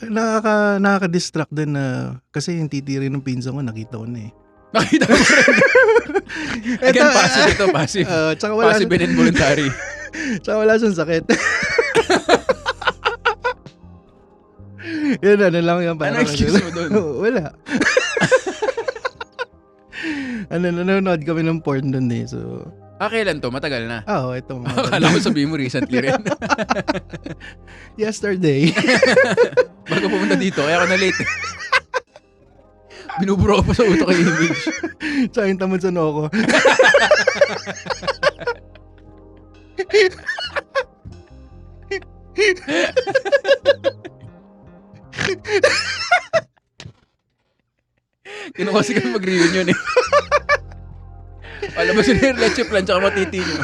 nakaka-distract din na kasi yung titiri ng pinsan ko nakita ko na eh. Nakita mo rin. Again, passive ito, passive. Tsaka wala Passive and involuntary. Tsaka wala siyang sakit. Yun, ano lang yan. Ano excuse mo doon? Wala. Nanonood kami ng porn doon eh. So, kailan to? Matagal na. oo, ito. Akala mo sabihin mo recently rin. Yesterday. Bago pumunta dito, kaya ako na late. Binuburo ko pa sa utak yung image. Tsaka yung tamad sa noko. Kinuha kasi mag-reunion eh. Alam mo sila yung leche plan tsaka matiti nyo.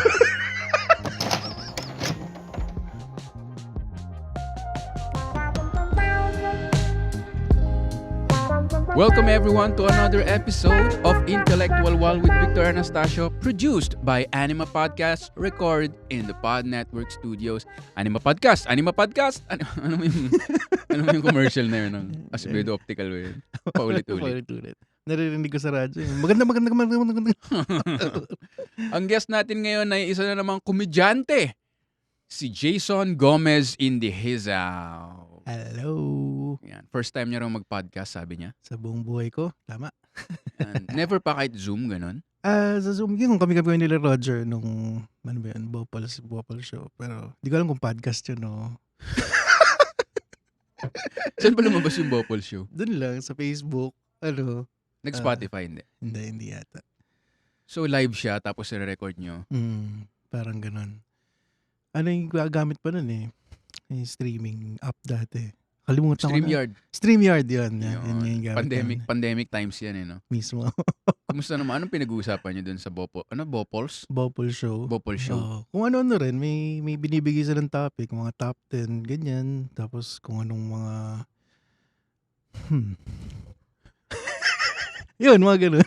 Welcome everyone to another episode of Intellectual Wall with Victor Anastasio, produced by Anima Podcast, recorded in the Pod Network Studios. Anima Podcast! Ano mo yung commercial na yun ng Asbedo Optical yun? Paulit-ulit. Naririnig ko sa radyo. Maganda. Ang guest natin ngayon ay isa na namang komedyante, si Jason Gomez Indihizaw. Hello. Yan. First time niya raw mag-podcast, sabi niya. Sa buong buhay ko. Tama. Never pa kahit Zoom, ganun? Sa Zoom, yung kami nila Roger nung, ano ba yun, Bopal Show. Pero, di ko alam kung podcast yun, no? Saan pa lumabas yung Bopal Show? Doon lang, sa Facebook. Nag-Spotify, hindi? Hindi yata. So, live siya, tapos nire-record nyo? Parang ganun. Ano yung gagamit pa nun eh? Yung streaming app dati. Kalimutan ko na. StreamYard yun. Yan yung gamit. Pandemic times yan eh, no? Mismo. Kumusta naman? Anong pinag-uusapan nyo dun sa Bopols? Bopal Show. Bopal Show. Kung ano rin, may binibigay silang topic, mga top 10, ganyan. Tapos kung anong mga... Yun, mga ganun.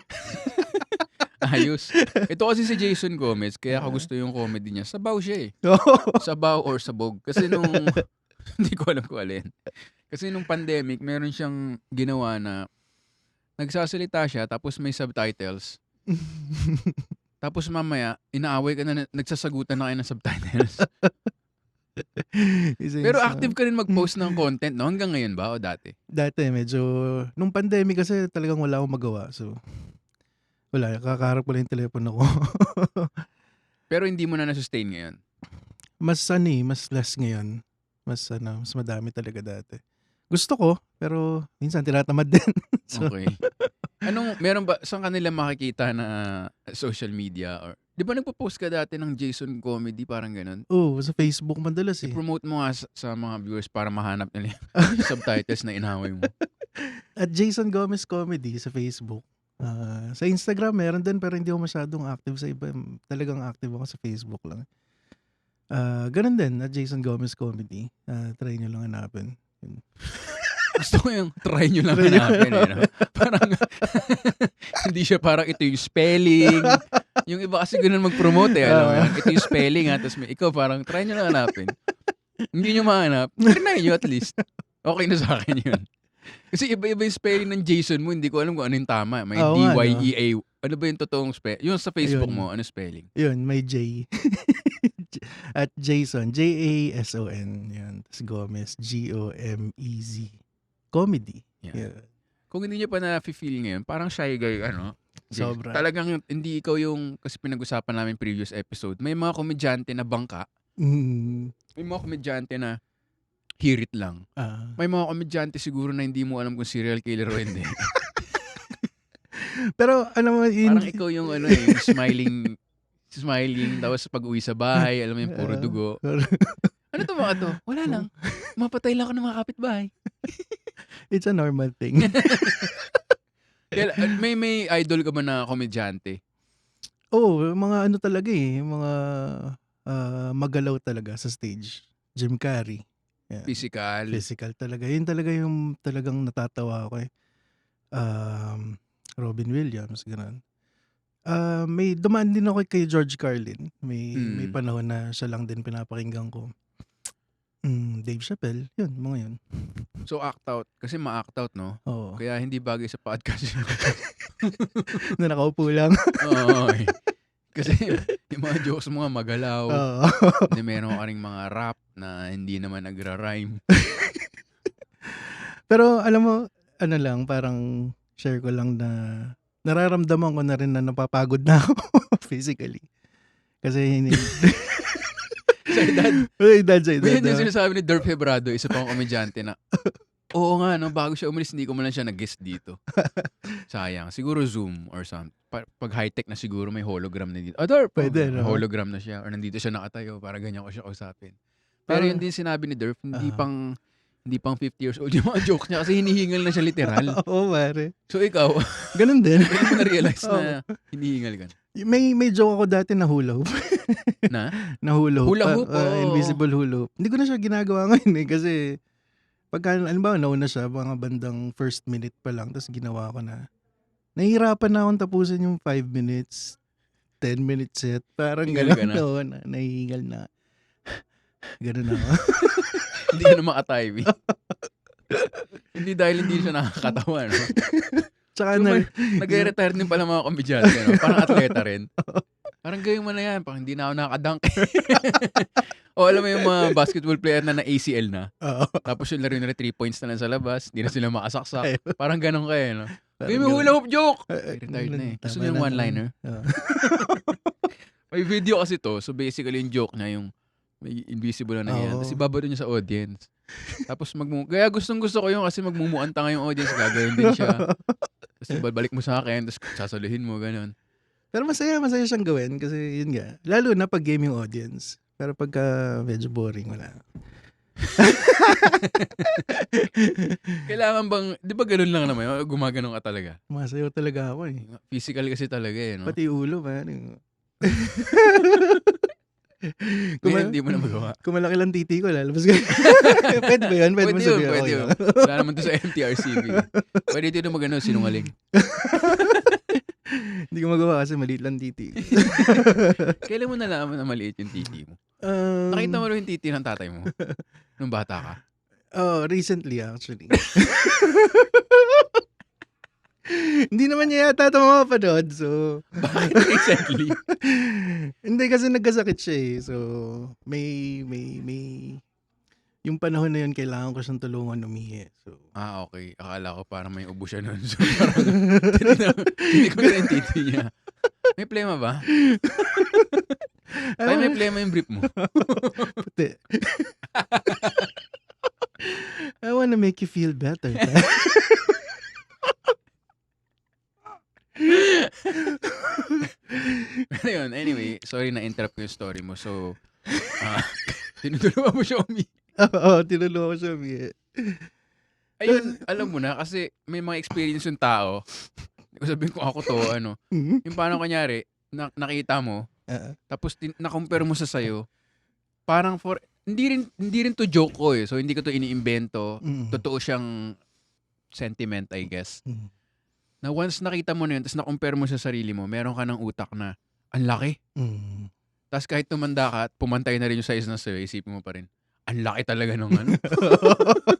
Ayos. Ito kasi si Jason Gomez, kaya ako gusto yung comedy niya. Sabaw siya eh. Sabaw or sabog. Kasi nung... hindi ko alam kung alin. Kasi nung pandemic, meron siyang ginawa na nagsasalita siya, tapos may subtitles. Tapos mamaya, inaaway ka na, nagsasagutan na kayo ng subtitles. Pero active ka rin mag-post ng content, no? Hanggang ngayon ba o dati? Dati, medyo... Nung pandemic kasi talagang wala akong magawa. So, wala. Kakaharap ko lang yung telepono ko. Pero hindi mo na na-sustain ngayon? Mas less ngayon. Mas madami talaga dati. Gusto ko, pero minsan tinatamad din. So, okay. Meron ba, saan kanila makikita na social media? Or di ba nagpo-post ka dati ng Jason Comedy, parang ganun? Oo, sa Facebook madalas eh. I-promote mo nga sa mga viewers para mahanap nila yung subtitles na inaway mo. At Jason Gomez Comedy sa Facebook. Sa Instagram meron din pero hindi ako masyadong active sa iba. Talagang active ako sa Facebook lang. Ganun din at Jason Gomez Comedy. Try nyo lang hanapin. Gusto ko yung try nyo lang hanapin. No? Parang hindi siya parang ito yung spelling. Yung iba kasi ganun mag-promote eh. Alam mo yan? Ito yung spelling ha. Tapos ikaw parang try nyo lang hanapin. Hindi nyo mahanap. Try nyo at least. Okay na sa akin yun. Kasi iba-iba yung spelling ng Jason mo, hindi ko alam kung ano yung tama. May D-Y-E-A. Ano ba yung totoong spelling? Yung sa Facebook mo, ano spelling? Yun, may J. At Jason, Jason. Yan. Tapos Gomez, Gomez. Comedy. Yeah. Kung hindi nyo pa na-feel ngayon, parang shy guy, ano? Sobra. Talagang hindi ikaw yung, kasi pinag-usapan namin previous episode, may mga komedyante na bangka. May mga komedyante na hirit lang. May mga komedyante siguro na hindi mo alam kung serial killer o hindi. Pero ano mo, parang ikaw yung yung smiling, tapos pag uwi sa bahay, alam mo yung puro dugo. Ano to mga to? Wala lang. Mapatay lang ako ng mga kapitbahay. It's a normal thing. May idol ka ba na komedyante? Mga ano talaga eh. Mga magalaw talaga sa stage. Jim Carrey. Yeah. Physical talaga. Yun talaga yung talagang natatawa ako eh. Robin Williams, gano'n. May dumaan din ako kay George Carlin. May panahon na siya lang din pinapakinggan ko. Dave Chappelle, yun, mga yun. So, act out. Kasi ma-act out, no? Oo. Kaya hindi bagay sa podcast yun. Na nakaupo lang. Oo. Kasi yung mga jokes mo nga magalaw. Oo. Hindi meron ka ring mga rap na hindi naman nagra-rhyme. Pero alam mo, ano lang, parang share ko lang na nararamdaman ko na rin na napapagod na ako physically. Kasi Sa edad. sa edad. Yan yung sinasabi ni Derp Hebrado, isa pang komedyante na, oo nga, no, bago siya umalis, hindi ko man lang siya nag-guest dito. Sayang. Siguro Zoom or something. Pag high-tech na siguro may hologram na dito. Derp! Pwede, May no? hologram na siya or nandito siya nakatayo para ganyan ko siya kausapin. Pero yun din sinabi ni Derp, hindi pang 50 years old yung mga joke niya kasi hinihingal na siya literal. Oo, pare. So ikaw, Ganun din. hindi mo na-realize na hinihingal ka. May joke ako dati na hula hoop. Na? Na hula hoop. Hula hoop, oo. Invisible hula hoop. Hindi ko na siya ginagawa ngayon eh. Kasi pagka, alam nauna siya, mga bandang first minute pa lang, tapos ginawa ko na. Nahihirapan na akong tapusin yung 5 minutes, 10 minutes set. Parang Hingal ka gano'n. na? Oo, nahihingal na. Ganun ako. Hindi ka na maka-timing. Hindi dahil hindi siya nakakatawa, no? Tsaka So, na, nag-retire din pala mga komedyante, no? Parang atleta rin. Parang gawin mo na yan, parang hindi na ako nakadunk. O alam mo yung mga basketball player na ACL na, oo. tapos yung laro nila 3 points na lang sa labas, hindi na sila makasaksak. Ayun. Parang ganun kayo, no? Parang Gawin mo ganun. hula hoop joke! Retired na eh. Gusto Tama niyo yung na. one-liner? Oo. May video kasi to, so basically yung joke niya, yung may invisible na nangyayari. Oo. Tapos ibabado niya sa audience. Tapos kaya gustong-gusto ko yung kasi magmumuanta nga yung audience, gagawin din siya. Tapos babalik mo sa akin, tapos sasaluhin mo, ganun. Pero masaya siyang gawin kasi yun nga. Lalo na pag game yung audience. Pero pagka medyo boring, wala. Kailangan bang, di ba ganun lang naman, gumaganon ka talaga? Masayaw talaga ako eh. Physical kasi talaga eh, no? Pati ulo, man. Ngayon, hindi mo na magawa. Kung malaki lang titi ko, lalabas ka. Pwede ba yun? Pwede mo Pwede yun, sabihin. pwede Okay yun. lang. Wala naman to sa MTRCB. Pwede dito na magano, sinungaling. Hindi ko magawa kasi maliit lang titi. Kailan mo nalaman na maliit yung titi mo? Nakita mo rin yung titi ng tatay mo? Nung bata ka? Recently actually. Hindi naman niya yata ito mapapanood. So, Bakit recently? hindi kasi nagkasakit siya eh. So, may yung panahon na yun, kailangan ko siyang tulungan umihi. So, Okay. Akala ko parang may ubo siya nun. So parang, hindi ko na yung titi niya. May plema ba? Ay, may plema yung brief mo. puti. I wanna make you feel better. Pero yun, anyway, sorry na interrupt ko yung story mo. So, tinutulungan mo siya Oo, tinulungan ko siya umihi. Ayun, alam mo na, kasi may mga experience yung tao. Hindi ko sabihin kung ako to, yung paano kanyari, nakita mo, tapos na-compare mo sa sayo, parang hindi rin to joke ko eh. So, hindi ko to iniimbento. Totoo siyang sentiment, I guess. Na once nakita mo na yun, tapos na-compare mo sa sarili mo, meron ka ng utak na, ang laki. Tapos kahit tumanda ka, pumantay na rin yung size na sa'yo, isipin mo pa rin, ang laki talaga nung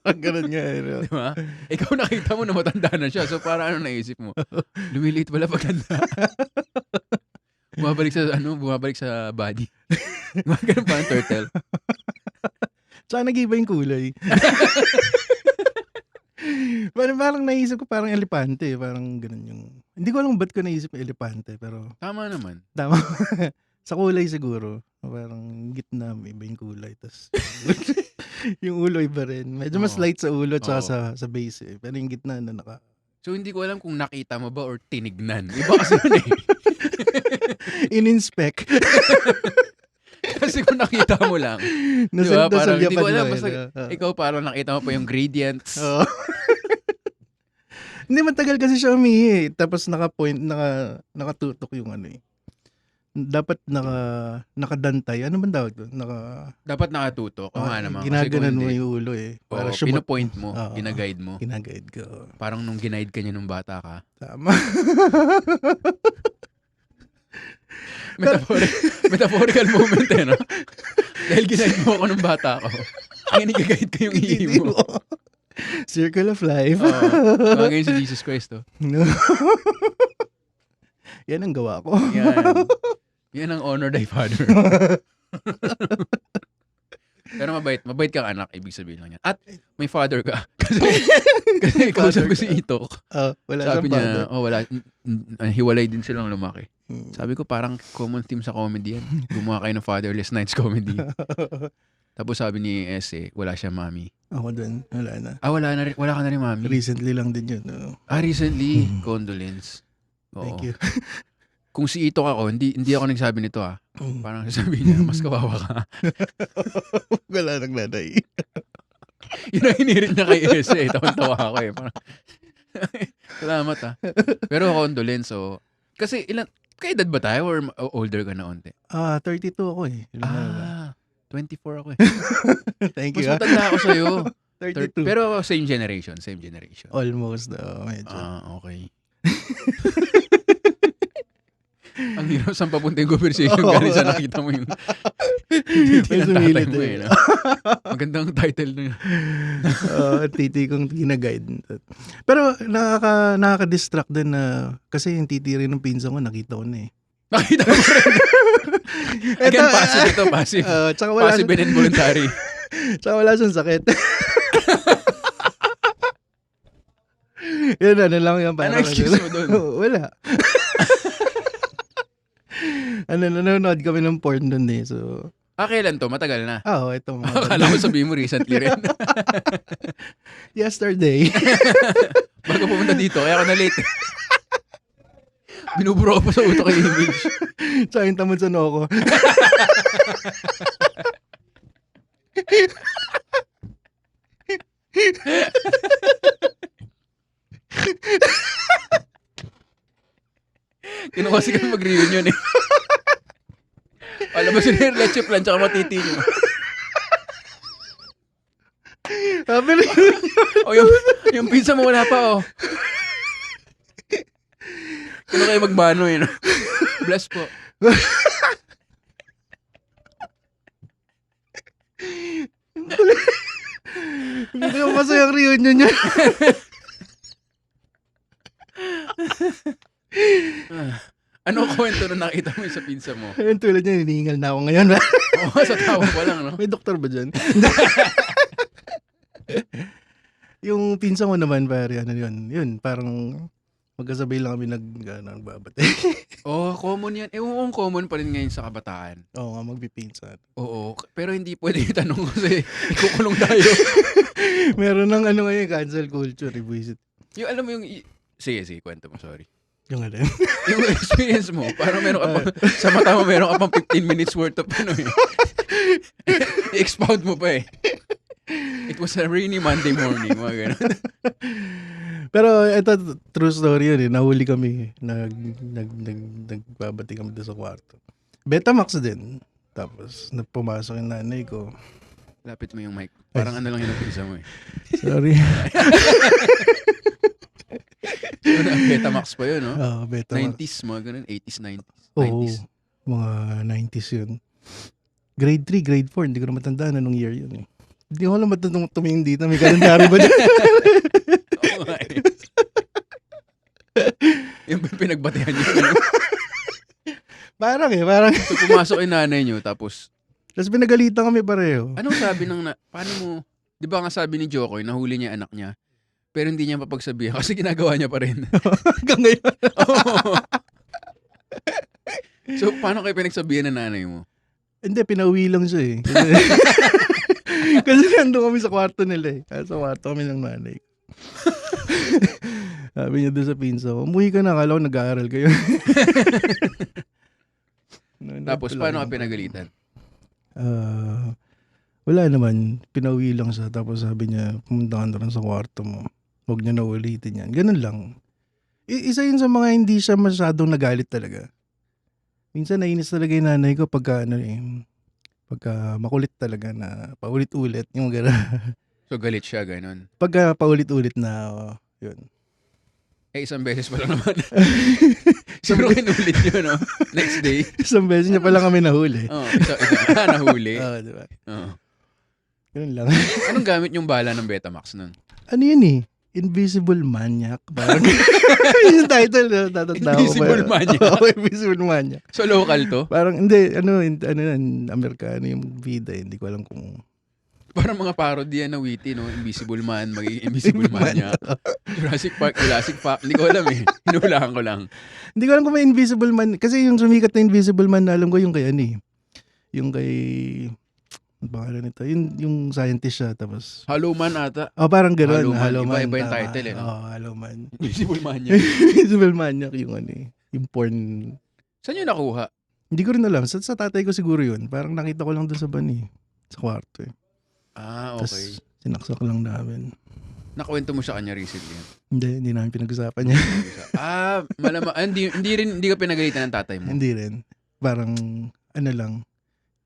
Ganun nga eh. No? Di ba? Ikaw nakita mo na matanda na siya. So para ano naisip mo? Lumiliit pala paganda. Bumabalik sa body. Ganun pa ang turtle. Tsaka nag-iba yung kulay. Parang naisip ko parang elepante. Parang ganun yung... Hindi ko alam ba't ko naisip yung elepante. Pero Tama naman. tama. Sa kulay siguro. Parang gitna, may iba yung kulay. Tapos yung ulo iba rin. Medyo mas Oo. light sa ulo at Oo. sa base eh. Pero yung gitna na naka... So hindi ko alam kung nakita mo ba or tinignan. Iba kasi yun eh. In-inspect. Kasi kung nakita mo lang. Diba? Parang hindi ko alam. Basta ikaw parang nakita mo pa yung gradients. Oo. Hindi, matagal kasi siya umihi. Tapos nakatutok yung ano eh. Dapat nakadantay. Ano bang tawag doon? Dapat nakatutok. Oo nga naman. Kasi kung Ginaganan mo hindi, yung ulo eh. Para pinopoint mo. Oo. Ginaguide mo. Ginaguide ko. Parang nung ginaid ka niya nung bata ka. Tama. Metaphorical moment eh, no? Dahil ginaid mo ako nung bata ako. Ang nag-guide ko yung ihi mo. Circle of life. Mga ganyan si Jesus Christ, oh. Yan ang gawa ko. Yan ang honor thy father. Pero mabait kang anak, ibig sabihin lang yan. At may father ka. Kasi kausap ko si Itok. Wala Sabi siyang niya, wala, hiwalay din silang lumaki. father. Sabi ko parang common theme sa comedy yan. Gumawa kayo ng Fatherless Nights comedy. Tapos sabi ni S.A., wala siya mami. Ako dun, wala na. Wala ka na rin mami. Recently lang din yun. Recently. Condolence. Oo. Thank you. Kung si Itok ako, hindi ako nagsabi nito Parang sabi niya, mas kawawa ka. Wala nang nanay. Yun ang hinirit niya kay S.A. Tawan-tawa ako Parang, salamat Pero condolence, kasi kaedad ba tayo or older ka na onte? 32 ako Ilan na ba? 24 ako Thank Mas you. matanda ako sa'yo. 32. Pero same generation. Almost medyo. Okay. Ang hirap saan papunta yung conversation galing sa nakita mo yung titi ng tatay mo no? Magandang title na yun. Titi kong ginaguide. Pero nakaka-distract din na kasi yung titi rin ng pinsan ko nakita ko na Nakita mo rin. Again, passive ito, passive. Passive and involuntary. Tsaka wala siyang sakit. Yun, lang yan. Ano excuse mo doon? Wala. Nanonood kami ng porn doon So, kailan to? Matagal na. Ito. Akala ko sabihin mo recently rin. Yesterday. Bago pumunta dito, kaya ako na late. Binuburo ko pa sa utak yung image. Tsaka yung tamad sa noko. Kinuha ka mag-reunion Alam mo sila yung leche plan tsaka matiti nyo. Sabi rin yung pizza mo wala pa Kinuha kayo magbano no? Bless po. Hindi ko masayang reunion niya. Ano kwento na nakita mo sa pinsa mo? Ayun, tulad niya, hinihingal na ako ngayon. Sa tawa pa lang, no? May doktor ba dyan? Yung pinsan ko naman, pare, yun, parang magkasabay lang kami nagbabate. Common yan. Ewan kung common pa rin ngayon sa kabataan. Oo nga, magpipinsan. Oo, pero hindi pwede itanong kasi ikukulong tayo. Meron ng ngayon, cancel culture, ibuisit. Yung alam mo yung... Sige, kwento mo, sorry. Yung yung experience mo, parang meron ka pang, sa mata mo meron ka pang 15 minutes worth of i-expound mo pa It was a rainy Monday morning, mga ganun. Pero ito, true story yun Nahuli kami. Nagbabati kami doon sa kwarto. Betamax din. Tapos, pumasok yung nanay ko. Lapit mo yung mic. Parang ano lang yung napisa mo Sorry. Betamax pa yun, no? Betamax. 90s, mga ganun. 80s, 90s. Oo, mga 90s yun. Grade 3, grade 4, hindi ko na matandaan anong year yun Hindi ko alam matandang tumingin dito. May kalendary ba dyan? Oo nga Yung pinagbatehan nyo. Parang So pumasok yung nanay nyo, tapos pinagalitan kami pareho. anong sabi paano mo, di ba nga sabi ni Jokoy, nahuli niya anak niya, pero hindi niya mapagsabihan kasi ginagawa niya pa rin. Hanggang ngayon. So, paano kayo pinagsabihan ng nanay mo? Hindi, pinauwi lang siya Kasi nandun kami sa kwarto nila Sa kwarto kami ng nanay. Sabi niya doon sa pinsa ko, umuwi ka na, akala ko nag-aaral kayo. Tapos, paano ka pinagalitan? Wala naman, pinauwi lang siya. Tapos sabi niya, pumunta ka na rin sa kwarto mo. Huwag niya na ulitin yan. Ganun lang. Isa yun sa mga hindi siya masyadong nagalit talaga. Minsan nainis talaga yung nanay ko pagka makulit talaga na paulit-ulit. Yung gano'n. So, galit siya, ganun. Pagka paulit-ulit na, yun. Isang beses pa lang naman. Siguro kinulit nyo, no? Next day. Isang beses niya pala kami nahuli. Nahuli. Oo, diba? Oo. Ganun lang. Anong gamit yung bala ng Betamax nun? Ano yun eh? Invisible Maniac. Parang yung title, no? Tatanda ko. Invisible Maniac? Oo, Invisible Maniac. So, local to? Parang, hindi, ano yan, Amerikano yung vida. Hindi ko alam kung... Parang mga parody yan na witty, no? Invisible Man, magiging Invisible Maniac. Jurassic Park, Jurassic Park. Hindi ko alam eh. Hinulaan ko lang. Hindi ko alam kung may Invisible Man. Kasi yung sumikat na Invisible Man, alam ko yung kay ano eh. Yung kay... Ano pangalan nito? Yung scientist siya, tapos... Hollow Man ata. Oh, parang gano'n. Hollow Man. Hollow Man. Iba-iba yung tama. title eh, no? Oo, Hollow Man. Invisible Maniac. Invisible Maniac yung ano eh. Yung porn. Saan yun nakuha? Hindi ko rin alam. Sa tatay ko siguro yun. Parang nakita ko lang doon sa ban eh. Sa kwarto eh. Ah, Tapos okay. sinaksak lang namin. Nakwento mo sa kanya recently. Hindi namin pinag-usapan niya. Malamang, hindi ka pinagalitan ng tatay mo. Hindi rin. Parang, ano lang,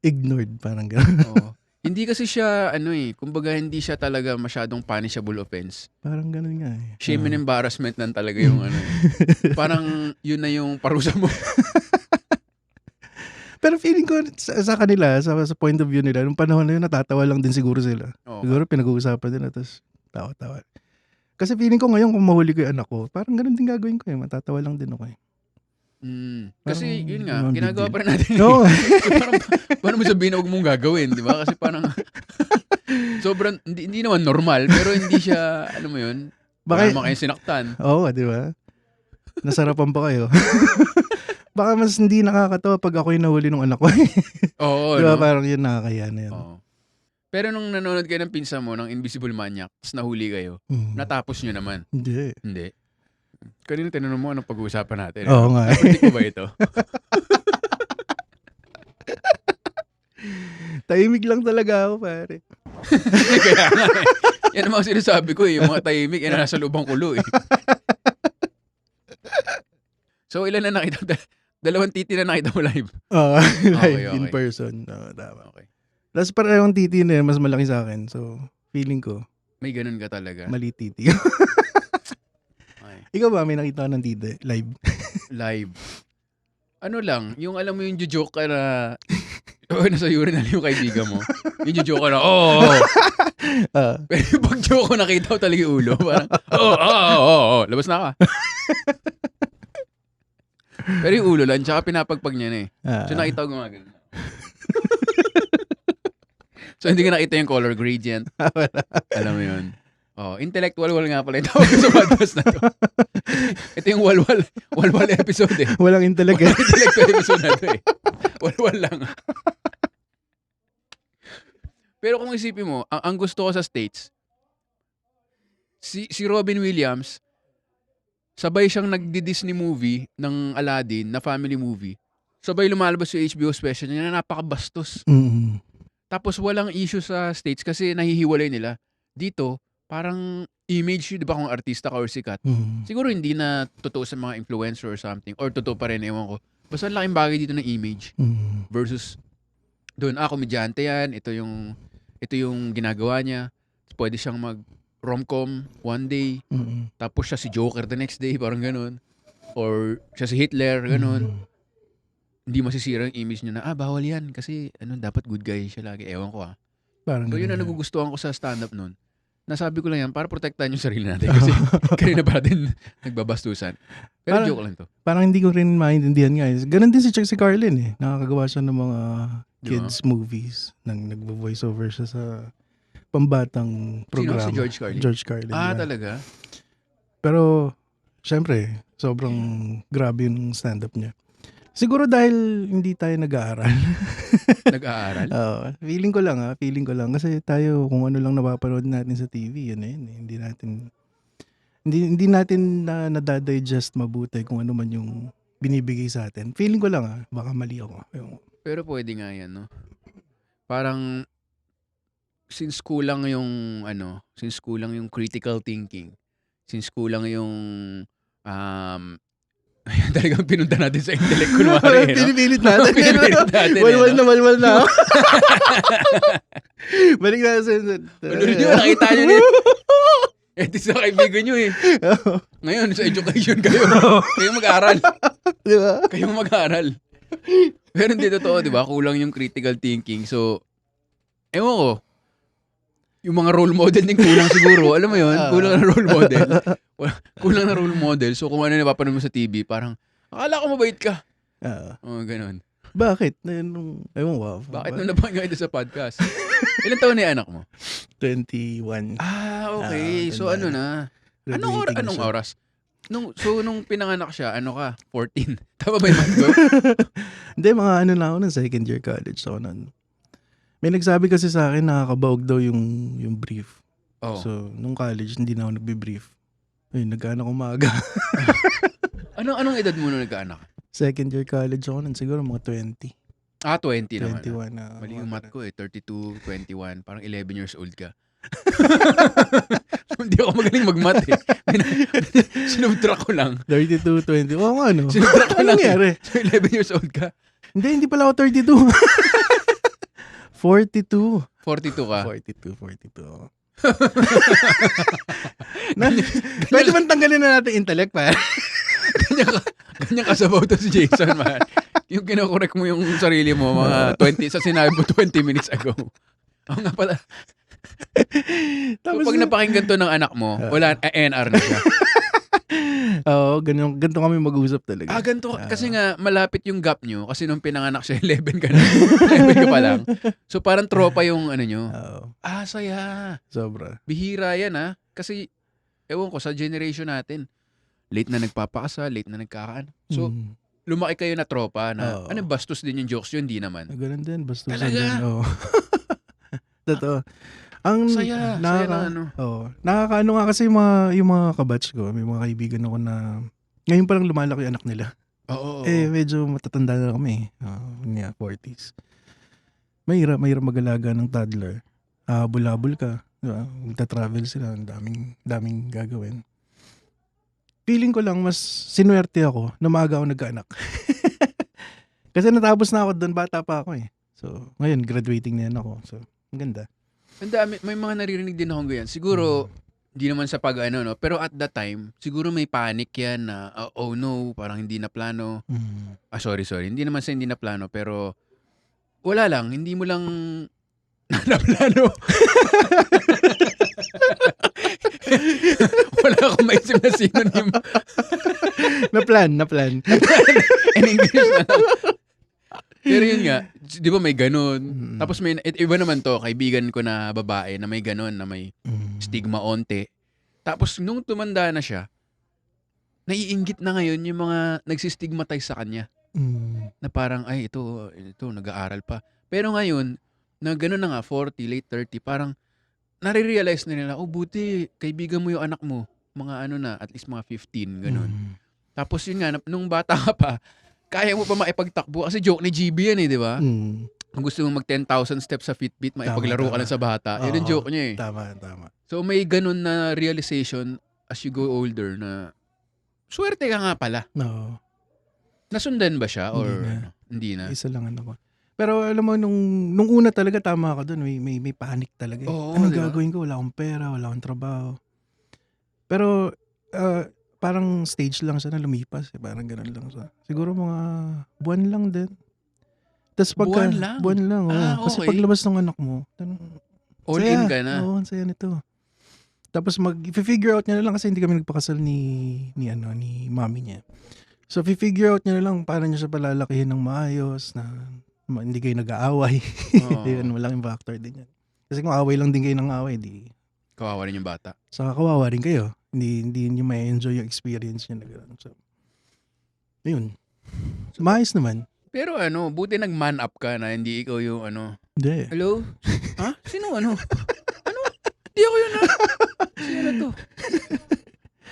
ignored. Parang gano'n. Oo. Hindi kasi siya, kumbaga hindi siya talaga masyadong punishable offense. Parang gano'n nga eh. Shame and embarrassment lang talaga yung Parang yun na yung parusa mo. Pero feeling ko sa kanila, sa point of view nila, nung panahon na yun, natatawa lang din siguro sila. Oo. Siguro pinag-uusapan din, tapos tawa-tawa. Kasi feeling ko ngayon, kung mahuli ko yung anak ko, parang ganun din gagawin ko eh. Matatawa lang din ako eh. Kasi Parang yun nga, big ginagawa deal. pa rin natin. No. So, paano mo sabihin na huwag mong gagawin, di ba? Kasi parang sobrang, hindi naman normal, pero hindi siya, alam mo yun, baka naman kayo sinaktan. Oo, di ba? Nasarapan pa kayo. Baka mas hindi nakakatawa pag ako yung nahuli ng anak ko. Oo, Di ba? no? Parang yun nakakaya na yun. Oo. Pero nung nanonood kayo ng pinsa mo, ng Invisible Maniac, tapos nahuli kayo, natapos nyo naman. Hindi. Hindi. Kanina tinanong mo anong pag-uusapan natin. Oo nga. Napitik mo ba ito? Tahimik lang talaga ako, pare. Kaya nga eh. Yan ang mga sinasabi ko eh. Yung mga tahimik, yan nasa lubang kulo eh. So, ilan na nakita? 2 titi na nakita mo live. Oo, live Okay. in person. Oo, tama. Okay. Tapos parehong titi na yun, mas malaki sa akin. So, feeling ko, May ganun ka talaga. mali titi. Okay. Ikaw ba, may nakita ka ng titi live? Live. Ano lang, yung alam mo yung joke ka na nasa urinal yung kaibigan mo. Yung joke ka na, Pero yung pag-joke ko, nakita ko talaga yung ulo. Parang, labas na ka. Pero yung ulo lang, tsaka pinapagpag niya na eh. So nakita ko gumagano. So hindi ka nakita yung color gradient. Alam mo yun. Intellectual wal nga pala. Tawag ko sa podcast na to. Ito yung walwal episode eh. Walang intellect. Intellectual episode na to eh. Walwal lang. Pero kung isipin mo, ang gusto ko sa States, si Robin Williams, sabay siyang nagdi-Disney movie ng Aladdin na family movie. Sabay lumalabas yung HBO special niya na napakabastos. Tapos walang issue sa States kasi nahihiwalay nila. Dito, parang image yun, di ba kung artista ka or sikat. Siguro hindi na totoo sa mga influencer or something. Or totoo pa rin, ewan ko. Basta laking bagay dito ng image. Versus doon, komedyante yan. Ito yung ginagawa niya. Pwede siyang mag-romcom one day. Tapos siya si Joker the next day. Parang ganun. Or siya si Hitler. Ganun. Hindi masisira yung image niya na, bawal yan. Kasi dapat good guy siya lagi. Ewan ko Parang so yun ang nagugustuhan ko sa stand-up nun. Nasabi ko lang yan para protektahan yung sarili natin. Kasi kanina pa natin nagbabastusan. Pero joke lang to. Parang hindi ko rin maintindihan nga. Ganon din si Carlin eh. Nakakagawa siya ng mga kids movies. Nag-voice over siya sa pambatang programa. Sino? Si George Carlin? George Carlin. Talaga? Pero, syempre, sobrang grabe yung stand-up niya. Siguro dahil hindi tayo nag-aaral. Nag-aaral? Feeling ko lang. Kasi tayo, kung ano lang napapanood natin sa TV, yun eh. Hindi natin nadadigest mabuti kung ano man yung binibigay sa atin. Feeling ko lang baka mali ako. Pero pwede nga yan, no? Parang, since kulang yung critical thinking, since kulang yung, talagang pinunta natin sa intellect kunwari, no? Pinipilit natin. Walwal na. Balik na sa... Walwal nyo, nakita nyo niyo. Ito sa kaibigan nyo eh. Ngayon, sa education kayo. Kayo mag-aaral. Diba? Kayo mag-aaral. Pero hindi totoo, di ba? Kulang yung critical thinking. So, ewan ko. Yung mga role model din kulang siguro. Alam mo yun? Oo. Kulang na role model. Kulang na role model. So kung ano napapanood mo sa TV, parang, akala ko mabait ka. Ganun. Bakit? Ewan ko. Bakit nung napakinggan kita sa podcast? Ilan taon na yung anak mo? 21. Okay. So ano na? Anong oras? Nung pinanganak siya, ano ka? 14. Tama ba yung math ko? Hindi, mga ano na ako nun, second year college ako nun. May nagsabi kasi sa akin, nakakabaog daw yung brief. Oh. So, nung college, hindi na ako nagbe-brief. Ayun, nagkaanak umaga. Anong edad mo nung nagkaanak? Second year college ako nun, siguro mga 20. 20 naman. 21 na. Mali yung math ko 32, 21. Parang 11 years old ka. Hindi ako magaling mag-math Sinubtract ko lang. 32, 20. Oo nga, no? Sinubtract ko lang. nangyari? So 11 years old ka? Hindi pala ako 32. 42. 42 ka? 42 ako. Pwede man tanggalin na natin intellect pa. Ganyan kasabaw to si Jason, man. Yung kinokorek mo yung sarili mo, mga 20, sa sinabi mo 20 minutes ago. Oo nga pala. So, pag napakinggan to ng anak mo, wala, NR na siya. Oo, ganito kami mag-usap talaga. Ganito. Kasi nga, malapit yung gap nyo. Kasi nung pinanganak siya, 11 ka na. 11 ka pa lang. So, parang tropa yung ano nyo. Saya. Sobra. Bihira yan, Kasi, ewan ko, sa generation natin, late na nagpapakasal, late na nagkakaan. So, lumaki kayo na tropa na, bastos din yung jokes yun? Hindi naman. Ganun din, bastos Talaga? din. Totoo. Ang saya na ano. Nakakaano nga kasi yung mga kabatch ko, may mga kaibigan ako na ngayon pa lang lumalaki yung anak nila. Oo. Medyo matatanda na kami. 40s. Mahirap mag-alaga ng toddler. Habol-habol ka. Diba? Magta-travel sila. Ang daming gagawin. Feeling ko lang mas sinuwerte ako na maaga ako nagkaanak. Kasi natapos na ako doon, bata pa ako eh. So, ngayon graduating na yan ako. So, ang ganda. Ang dami, may mga naririnig din akong ganyan. Siguro, hindi naman sa pag-ano, no? Pero at that time, siguro may panic yan na, oh no, parang hindi na plano. Sorry. Hindi naman sa hindi na plano, pero wala lang, hindi mo lang naplano. Wala akong maisip na synonym. Na plan. In English na lang. Pero yun nga, di ba may ganun? Tapos may, iba naman to, kaibigan ko na babae na may ganun, na may stigma onte. Tapos nung tumanda na siya, naiinggit na ngayon yung mga nagsistigmatize sa kanya. Na parang, ay, ito, nag-aaral pa. Pero ngayon, na ganun na nga, 40, late 30, parang nare-realize na nila, buti, kaibigan mo yung anak mo. Mga at least mga 15, ganun. Tapos yun nga, nung bata ka pa, kaya mo pa maipagtakbo. Kasi joke ni GB yan di ba? Kung gusto mo mag 10,000 steps sa Fitbit, maipaglaro ka lang sa bata. Yun yung joke niya Tama. So may ganun na realization as you go older na swerte ka nga pala. No. Nasundan ba siya? Or hindi na? Isa lang ako. Pero alam mo, nung una talaga tama ka doon. May panic talaga. Anong gagawin ko? Wala akong pera, wala akong trabaho. Pero, parang stage lang siya na lumipas. Parang ganun lang siya. Siguro mga buwan lang din. Tapos pagka, buwan lang. Okay. Kasi paglabas ng anak mo, all in ka na. Oo, saya nito. Tapos figure out niya na lang kasi hindi kami nagpakasal ni mami niya. So, figure out niya na lang paano niya siya palalakihin ng maayos na hindi kayo nag-aaway. Yun, malaking factor din yan. Kasi kung away lang din kayo ng away, di kawawa rin yung bata. Saka kawawa rin kayo. Hindi niyo may enjoy yung experience niya na gano'n. So, yun. Maayos naman. Pero buti nag-man up ka na hindi ikaw yung Hindi. Hello? Ha? Sino Hindi ako yun Sino to?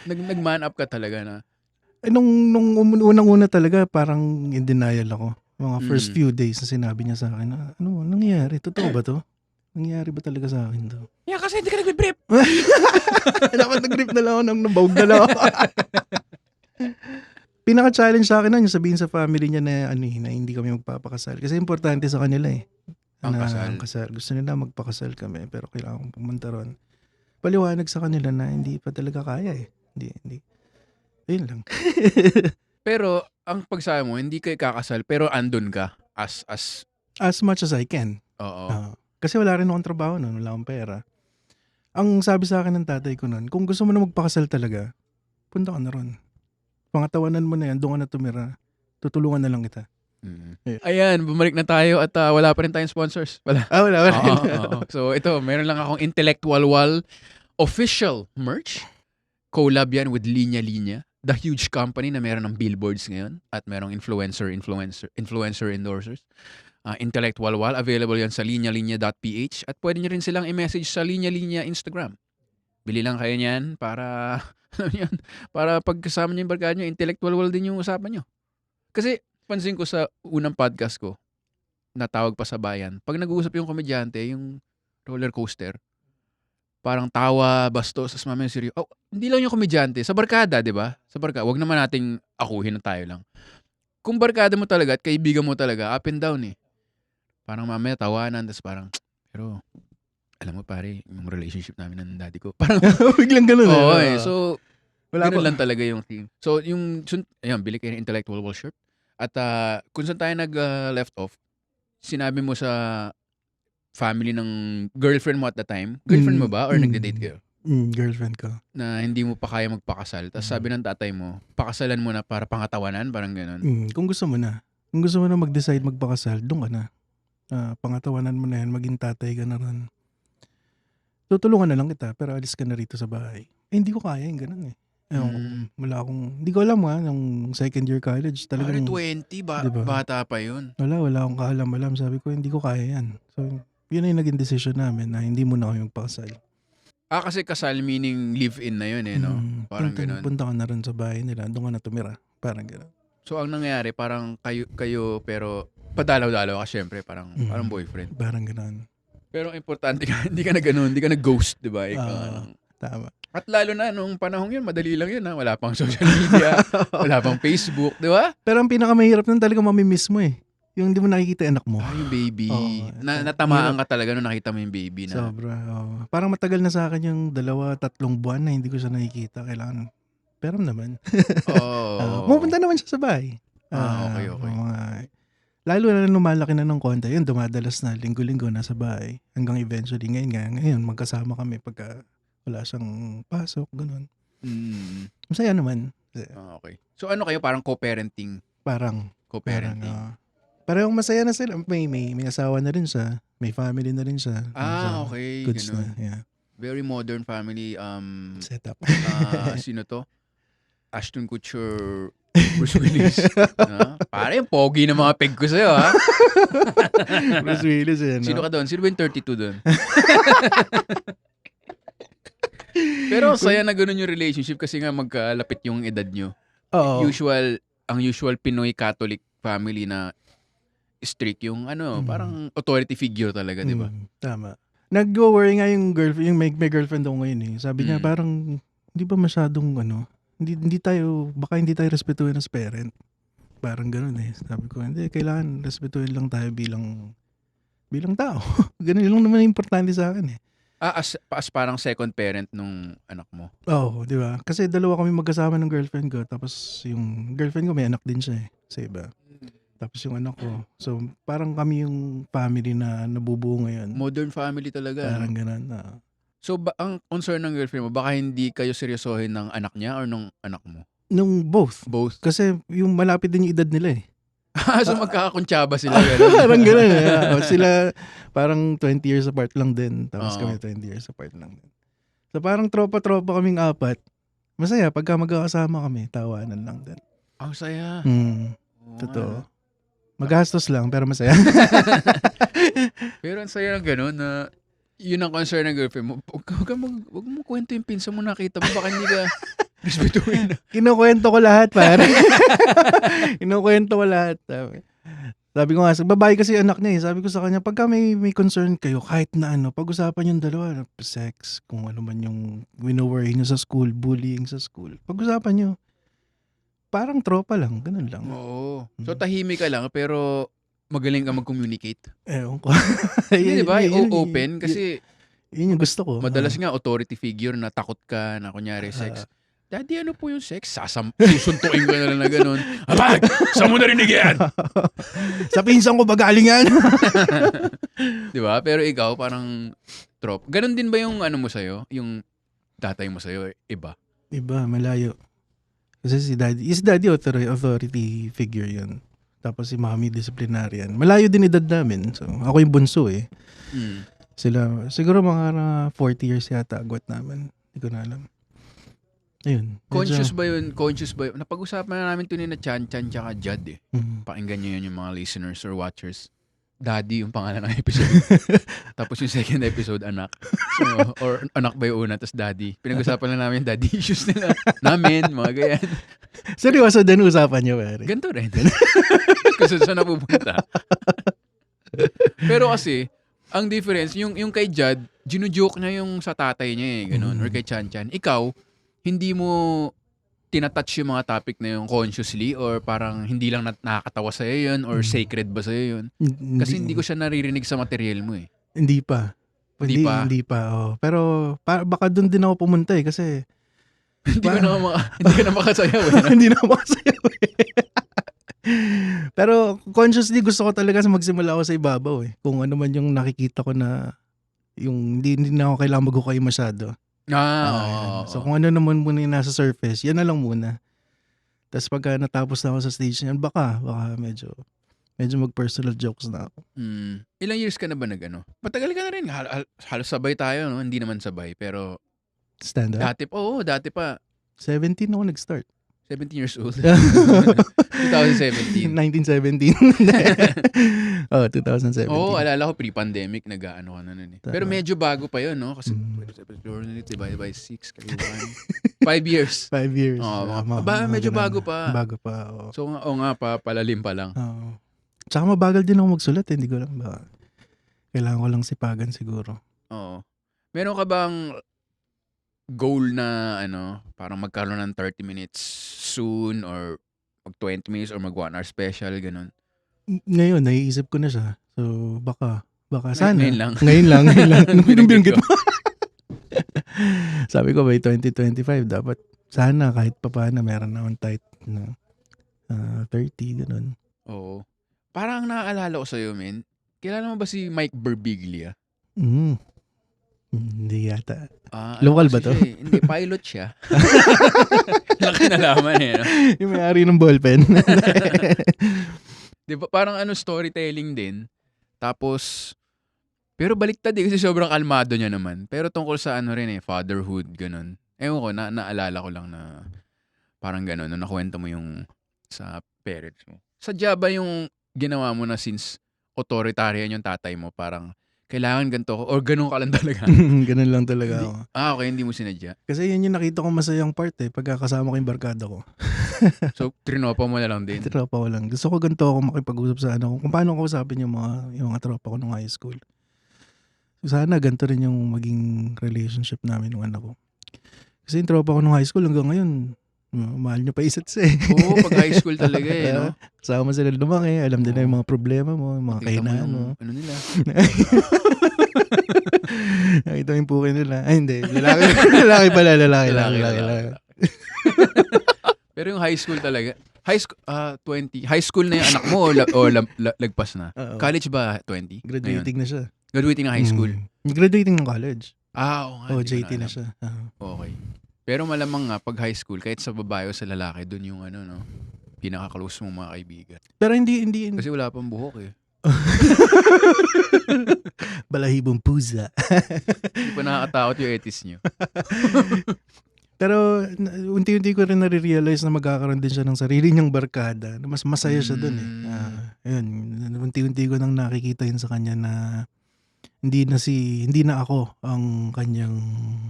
Nag-man up ka talaga na. Nung unang-una talaga, parang in denial ako. Mga first few days na sinabi niya sa akin, nangyayari? Totoo ba to? Nangyayari ba talaga sa akin to? Yeah, kasi hindi ka nag-brief. Dapat nag-grip na lang ako, nabawag na lang ako. Pinaka-challenge sa akin yung sabihin sa family niya na hindi kami magpapakasal. Kasi importante sa kanila Ang kasal. Gusto nila magpakasal kami, pero kailangan kong pumunta ron. Paliwanag sa kanila na hindi pa talaga kaya Hindi. Ayun lang. Pero, ang pagsabi mo, hindi kayo kakasal, pero andun ka as much as I can. Oo. Kasi wala rin akong trabaho noon, wala akong pera. Ang sabi sa akin ng tatay ko nun, kung gusto mo na magpakasal talaga, punta ka na ron. Pangatawanan mo na yan, doon ka na tumira. Tutulungan na lang kita. Yeah. Ayan, bumalik na tayo at wala pa rin tayong sponsors. Wala. Wala. Oo. So ito, meron lang akong Intellectual Wall official merch. Collab yan with Linya Linya, the huge company na meron ng billboards ngayon at merong influencer endorsers. Intellectual Wall, available yan sa linyalinya.ph at pwede nyo rin silang i-message sa Linya Linya Instagram. Bili lang kayo niyan para para pagkasama nyo yung barkada nyo, Intellectual Wall din yung usapan nyo. Kasi pansin ko sa unang podcast ko, natawag pa sa bayan, pag nag-uusap yung komedyante, yung roller coaster, parang tawa, bastos, as mamaya seryo. Oh, hindi lang yung komedyante, sa barkada, di ba? Sa barkada, wag naman nating akuhin na tayo lang. Kung barkada mo talaga at kaibigan mo talaga, up and down eh. Parang mamaya tawanan, tapos parang, pero, alam mo pare, yung relationship namin ng daddy ko, parang, Biglang ganun oo eh. So, wala ganun pa. lang talaga yung theme. So, ayan, bili kayo ng Intellectual Wall shirt. At kung saan tayo nag-left off, sinabi mo sa family ng girlfriend mo at the time, girlfriend mo ba? Or nagde-date kayo? Girlfriend ko. Na hindi mo pa kaya magpakasal. Tapos sabi ng tatay mo, pakasalan mo na para pangatawanan, parang gano'n. Kung gusto mo na. Kung gusto mo na mag-decide magpakasal, doon ka na. Pangatawanan mo na yan, maging tatay ka na rin. Tutulungan na lang kita, pero alis ka na rito sa bahay. Hindi ko kaya yung ganun eh. Wala akong, hindi ko alam nung second year college, Pare, talagang, 20, diba? bata pa yun. wala akong kaalam-alam. Sabi ko, hindi ko kaya yan. So, yun na yung naging decision namin na hindi muna kami magpakasal. Kasi kasal meaning live-in na yun eh, no? Parang gano'n. Punta ka na rin sa bahay nila, doon ka na tumira. Parang gano'n. So, ang nangyayari, parang kayo pero padalaw-dalaw ka syempre, parang boyfriend. Parang gano'n. Pero importante ka, hindi ka na gano'n, hindi ka na ghost, di ba? Tama. At lalo na, nung panahon yun, madali lang yun, ha? Wala pang social media, wala pang Facebook, di ba? Pero ang pinakamahirap nun talaga mamimiss mo eh. Yung hindi mo nakikita yung anak mo. Yung baby. Oo. Natamaan ka talaga nung nakita mo yung baby na. Sobra. Parang matagal na sa akin yung 2-3 buwan na hindi ko siya nakikita. Kailangan, pero naman. Pumunta naman siya sa bahay. Okay. Lalo na lumalaki na ng konti. Yun, dumadalas na linggo-linggo nasa bahay. Hanggang eventually, ngayon magkasama kami pagka wala siyang pasok, ganun. Masaya naman. Okay. So ano kayo, parang co-parenting? Parang Co-parenting. Parang masaya na sila. May asawa na rin siya. May family na rin siya. Okay. Goods Ganun. na. Yeah. Very modern family Setup. sino to? Ashton Kutcher, Bruce Willis. Pare, yung pogi ng mga peg ko sa'yo, ha? Bruce Willis yan. Sino ka doon? Sino ba yung 32 doon? Pero saya na ganun yung relationship kasi nga magkalapit yung edad nyo. Oo. Ang usual Pinoy Catholic family na strict yung parang authority figure talaga, di ba? Tama. Nag-worry nga yung girlfriend, yung may girlfriend ako ngayon eh. Sabi niya parang hindi ba masyadong hindi tayo respetuhin as parent. Parang gano'n eh. Sabi ko, hindi, kailangan respetuhin lang tayo bilang tao. Ganun lang naman yung importante sa akin eh. As parang second parent nung anak mo. Oo, di ba? Kasi dalawa kami magkasama ng girlfriend ko. Tapos yung girlfriend ko may anak din siya eh. Sa iba. Tapos yung anak ko. So parang kami yung family na nabubuo ngayon. Modern family talaga. Parang ganun. So ang concern ng girlfriend mo, baka hindi kayo seryosohin ng anak niya or nung anak mo? Nung both. Both? Kasi yung malapit din yung edad nila eh. So magkakakuntsaba sila. Ganun. Parang gano'n. Sila parang 20 years apart lang din. Tapos kami 20 years apart lang din. So parang tropa-tropa kaming 4. Masaya pagka magkakasama kami. Tawanan lang din. Ang saya. Totoo. Magastos lang pero masaya. Pero ang saya ng gano'n na yun ang concern ng girlfriend mo. Huwag mo kwento yung pinsan mo nakita mo. Baka hindi ka respetuhin. Kinukwento ko lahat, pare. Kinukwento ko lahat. Sabi ko nga, babae kasi anak niya eh. Sabi ko sa kanya, pagka may concern kayo, kahit na pag-usapan yung dalawa, sex, kung ano man yung wino-worry nyo sa school, bullying sa school, pag-usapan nyo. Parang tropa lang, ganun lang. Oo. So tahimik ka lang, pero magaling ka mag-communicate. Ewan ko. Hindi ba? Open kasi yun yung gusto ko. Madalas nga authority figure na takot ka na kunyari sex. Daddy, ano po yung sex? Susuntuin ko na lang na gano'n. Abag! Saan mo narinig yan? Sa pinsan ko ba galing yan? Di ba? Pero ikaw, parang trop. Ganon din ba yung ano mo sa'yo? Yung tatay mo sa'yo, iba? Iba, malayo. Kasi si daddy authority figure yun. Tapos si mommy disciplinarian. Malayo din edad namin. So, ako yung bunso eh. Mm. Sila, siguro mga 40 years yata agwat namin. Hindi ko na alam. Ayun. Conscious ba yun? Napag-usapan na namin ito ni na Chan tsaka Jad eh. Pakinggan nyo yun yung mga listeners or watchers. Daddy yung pangalan ng episode. Tapos yung second episode, anak. So, or anak ba yung una, tapos daddy. Pinag-usapan na namin daddy issues nila. Namin, mga ganyan. Seryoso din usapan niyo, pare. Ganito rin. Kasi saan napupunta. Pero kasi, ang difference, yung kay Jad, ginujoke niya yung sa tatay niya eh, ganun. Or kay Chan. Ikaw, hindi mo tinatouch yung mga topic na yung consciously or parang hindi lang nakakatawa sa'yo yun or sacred ba sa'yo yun? Kasi hindi ko siya naririnig sa material mo eh. Hindi pa. Hindi pa. Oh. Pero baka doon din ako pumunta eh kasi hindi ka na makasayaw eh. Hindi na ako makasayaw eh. Pero consciously gusto ko talaga magsimula ako sa ibabaw eh. Kung ano man yung nakikita ko na yung hindi na ako kailangan maghukay masyado. So kung ano naman muna yung nasa surface, yan na lang muna. Tapos pagka natapos na ako sa stage niyan, baka medyo mag-personal jokes na ako. Ilang years ka na ba nag-ano? Matagal ka na rin. Halos sabay tayo, no? Hindi naman sabay. Pero stand-up? Dati pa. 17 ako nag-start. 17 years old. 2017. 1917. 2017. Alala ko pre-pandemic nag-ano ka na nun eh. Pero medyo bago pa yun, no? Kasi divided by 6 kayo 1. 5 years. 5 years. Medyo bago pa. Bago pa. So palalim pa lang. Tsaka mabagal din ako magsulat eh. Hindi ko lang ba. Kailangan ko lang sipagan siguro. Oo. Meron ka bang goal na parang magkaroon ng 30 minutes soon or mag 20 minutes or mag 1 hour special, ganun? Ngayon, naiisip ko na siya. So, baka sana. Ngayon lang. Binanggit mo. Sabi ko, by 2025, dapat sana kahit pa paano meron na akong tight na 30, ganun. Oo. Parang naaalala ko sa'yo, men. Kilala mo ba si Mike Birbiglia? Hindi yata. Local ba to? Hindi, pilot siya. Laki nalaman eh. No? Yung may-ari ng ballpen. Diba, parang storytelling din. Tapos, pero baliktad eh kasi sobrang kalmado niya naman. Pero tungkol sa fatherhood, ganun. Ewan ko, naalala ko lang na parang ganun, nung nakwento mo yung sa parents mo. Sadya ba yung ginawa mo na since authoritarian yung tatay mo, parang kailangan ganito ko or ganun ka lang talaga? Ganun lang talaga ako. Okay, hindi mo sinadya. Kasi yun yung nakita ko masayang part eh, pagkakasama ko yung barkada ko. So, trinopa mo na lang din? Tropa ko lang. Gusto ko ganito ako makipag-usap sa kung paano ko kausapin yung mga tropa ko nung high school. So, sana ganito rin yung maging relationship namin ng anak ko. Kasi yung tropa ko nung high school hanggang ngayon, mahal nyo pa isa't isa eh. Oo, pag high school talaga eh, no? Kasama sila lumaki, alam din na yung mga problema mo, yung mga kahinaan mo. Ano nila? Nakita mo yung pukin nila. Ay, hindi. Lalaki pala. Pero yung high school talaga, high school na yung anak mo o lagpas na? College ba 20? Graduating na siya. Graduating na high school? Graduating ng college. Oo nga. JT na siya. Okay. Pero malamang nga, pag high school, kahit sa babae o sa lalaki, dun yung pinaka-close mong mga kaibigan. Pero hindi. Kasi wala pang buhok eh. Balahibong pusa. Hindi pa nakakatakot yung etis nyo. Pero unti-unti ko rin nare-realize na magkakaroon din siya ng sarili niyang barkada. Mas masaya siya dun eh. Yun, unti-unti ko nang nakikita yun sa kanya na hindi na ako ang kanyang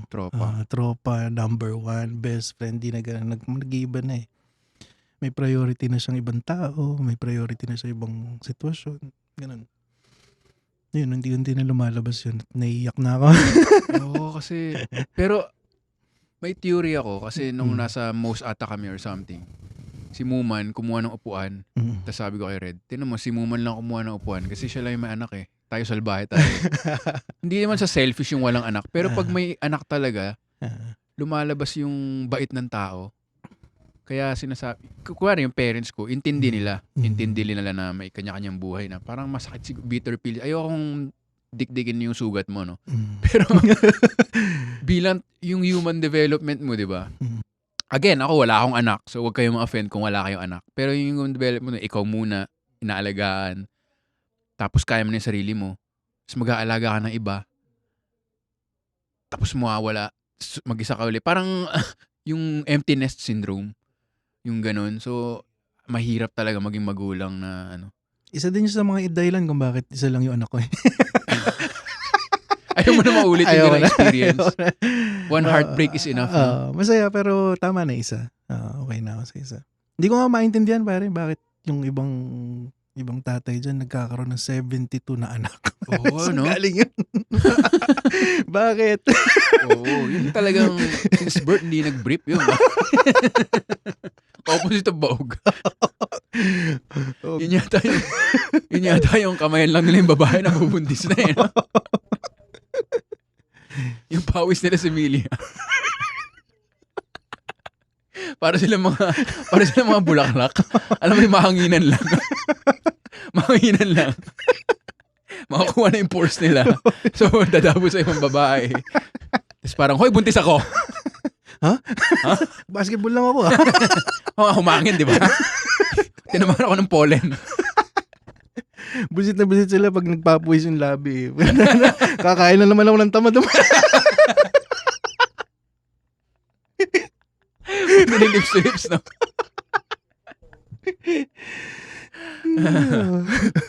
tropa number 1, best friend. Hindi na ganun. Nag-iiba na eh. May priority na siyang ibang tao, may priority na siya ibang sitwasyon. Ganun. Yun, unti-unti na lumalabas yun. Naiiyak na ako. Oo, kasi, pero may theory ako kasi nung nasa Most Ata kami or something, si Muman kumuha ng upuan. Tapos sabi ko kay Red, tinan mo, si Muman lang kumuha ng upuan kasi siya lang yung may anak eh. Tayo salbahe tayo. Hindi naman sa selfish yung walang anak. Pero pag may anak talaga, lumalabas yung bait ng tao. Kaya sinasabi, kuwari yung parents ko, intindi nila na may kanya-kanyang buhay na parang masakit, bitter pill. Ayokong dikdikin yung sugat mo, no? Mm. Pero bilang yung human development mo, di ba? Mm. Again, ako wala akong anak. So, huwag kayong ma-offend kung wala kayong anak. Pero yung human development mo, ikaw muna, inaalagaan. Tapos kaya mo na yung sarili mo. Tapos mag-aalaga ka ng iba. Tapos mawawala. Mag-isa ka ulit. Parang yung empty nest syndrome. Yung ganun. So, mahirap talaga maging magulang na ano. Isa din sa mga dahilan kung bakit isa lang yung anak ko. Ayaw mo na maulit yung ganung experience. One heartbreak is enough. Masaya pero tama na isa. Okay na ako sa isa. Hindi ko nga maintindihan pare bakit yung ibang tatay dyan nagkakaroon ng 72 na anak. Oo, no? Galing yun. Bakit? Oo, yun talagang since birth hindi nag-brief yun. Opposite of baog. Yun yata yung kamayan lang nila yung babae na bubundis na eh. No? Yung pawis nila si Emilia. Para sila mga bulaklak. Alam mo yung mahanginan lang. Mahanginan lang. Makakuha na yung pores nila. So, dadabo sa ibang babae. Tapos parang, hoy, buntis ako. Ha? Basketball lang ako. Humangin, di ba? Tinamaan ako ng pollen. Busit na busit sila pag nagpapuwis yung labi. Kakain na naman ako ng tamad. Nililips to lips, no?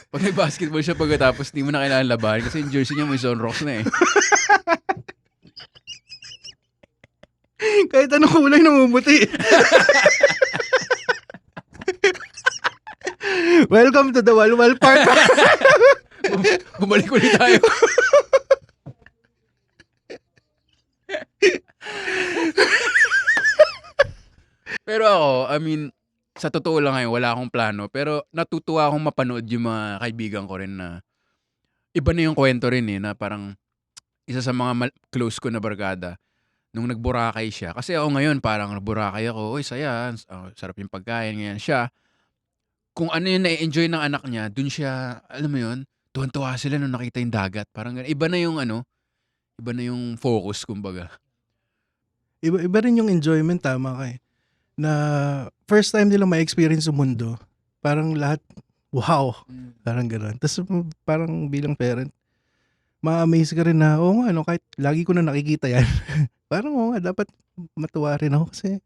Pag nag-basketball siya pagkatapos, di mo na kailangan labahan kasi yung jersey niya may zone rocks na eh. Kahit anong kulay namumuti. Welcome to the Walwal Park. Bumalik ulit tayo. Pero ako, I mean, sa totoo lang ngayon, wala akong plano. Pero natutuwa akong mapanood yung mga kaibigan ko rin na iba na yung kwento rin eh, na parang isa sa mga close ko na barkada, nung nagburakay siya. Kasi ako ngayon, parang nagburakay ako, uy, saya, sarap yung pagkain, ganyan siya. Kung ano yung na-enjoy ng anak niya, dun siya, alam mo yun, tuwan-tuwa sila nung nakita yung dagat. Parang ganun. Iba na yung focus, kumbaga. Iba rin yung enjoyment, tama ka eh. Na first time nila ma-experience yung mundo, parang lahat, wow, parang gano'n. Tapos parang bilang parent, ma-amaze ka rin na, oo nga, kahit lagi ko na nakikita yan. Parang oo nga, dapat matuwa rin ako kasi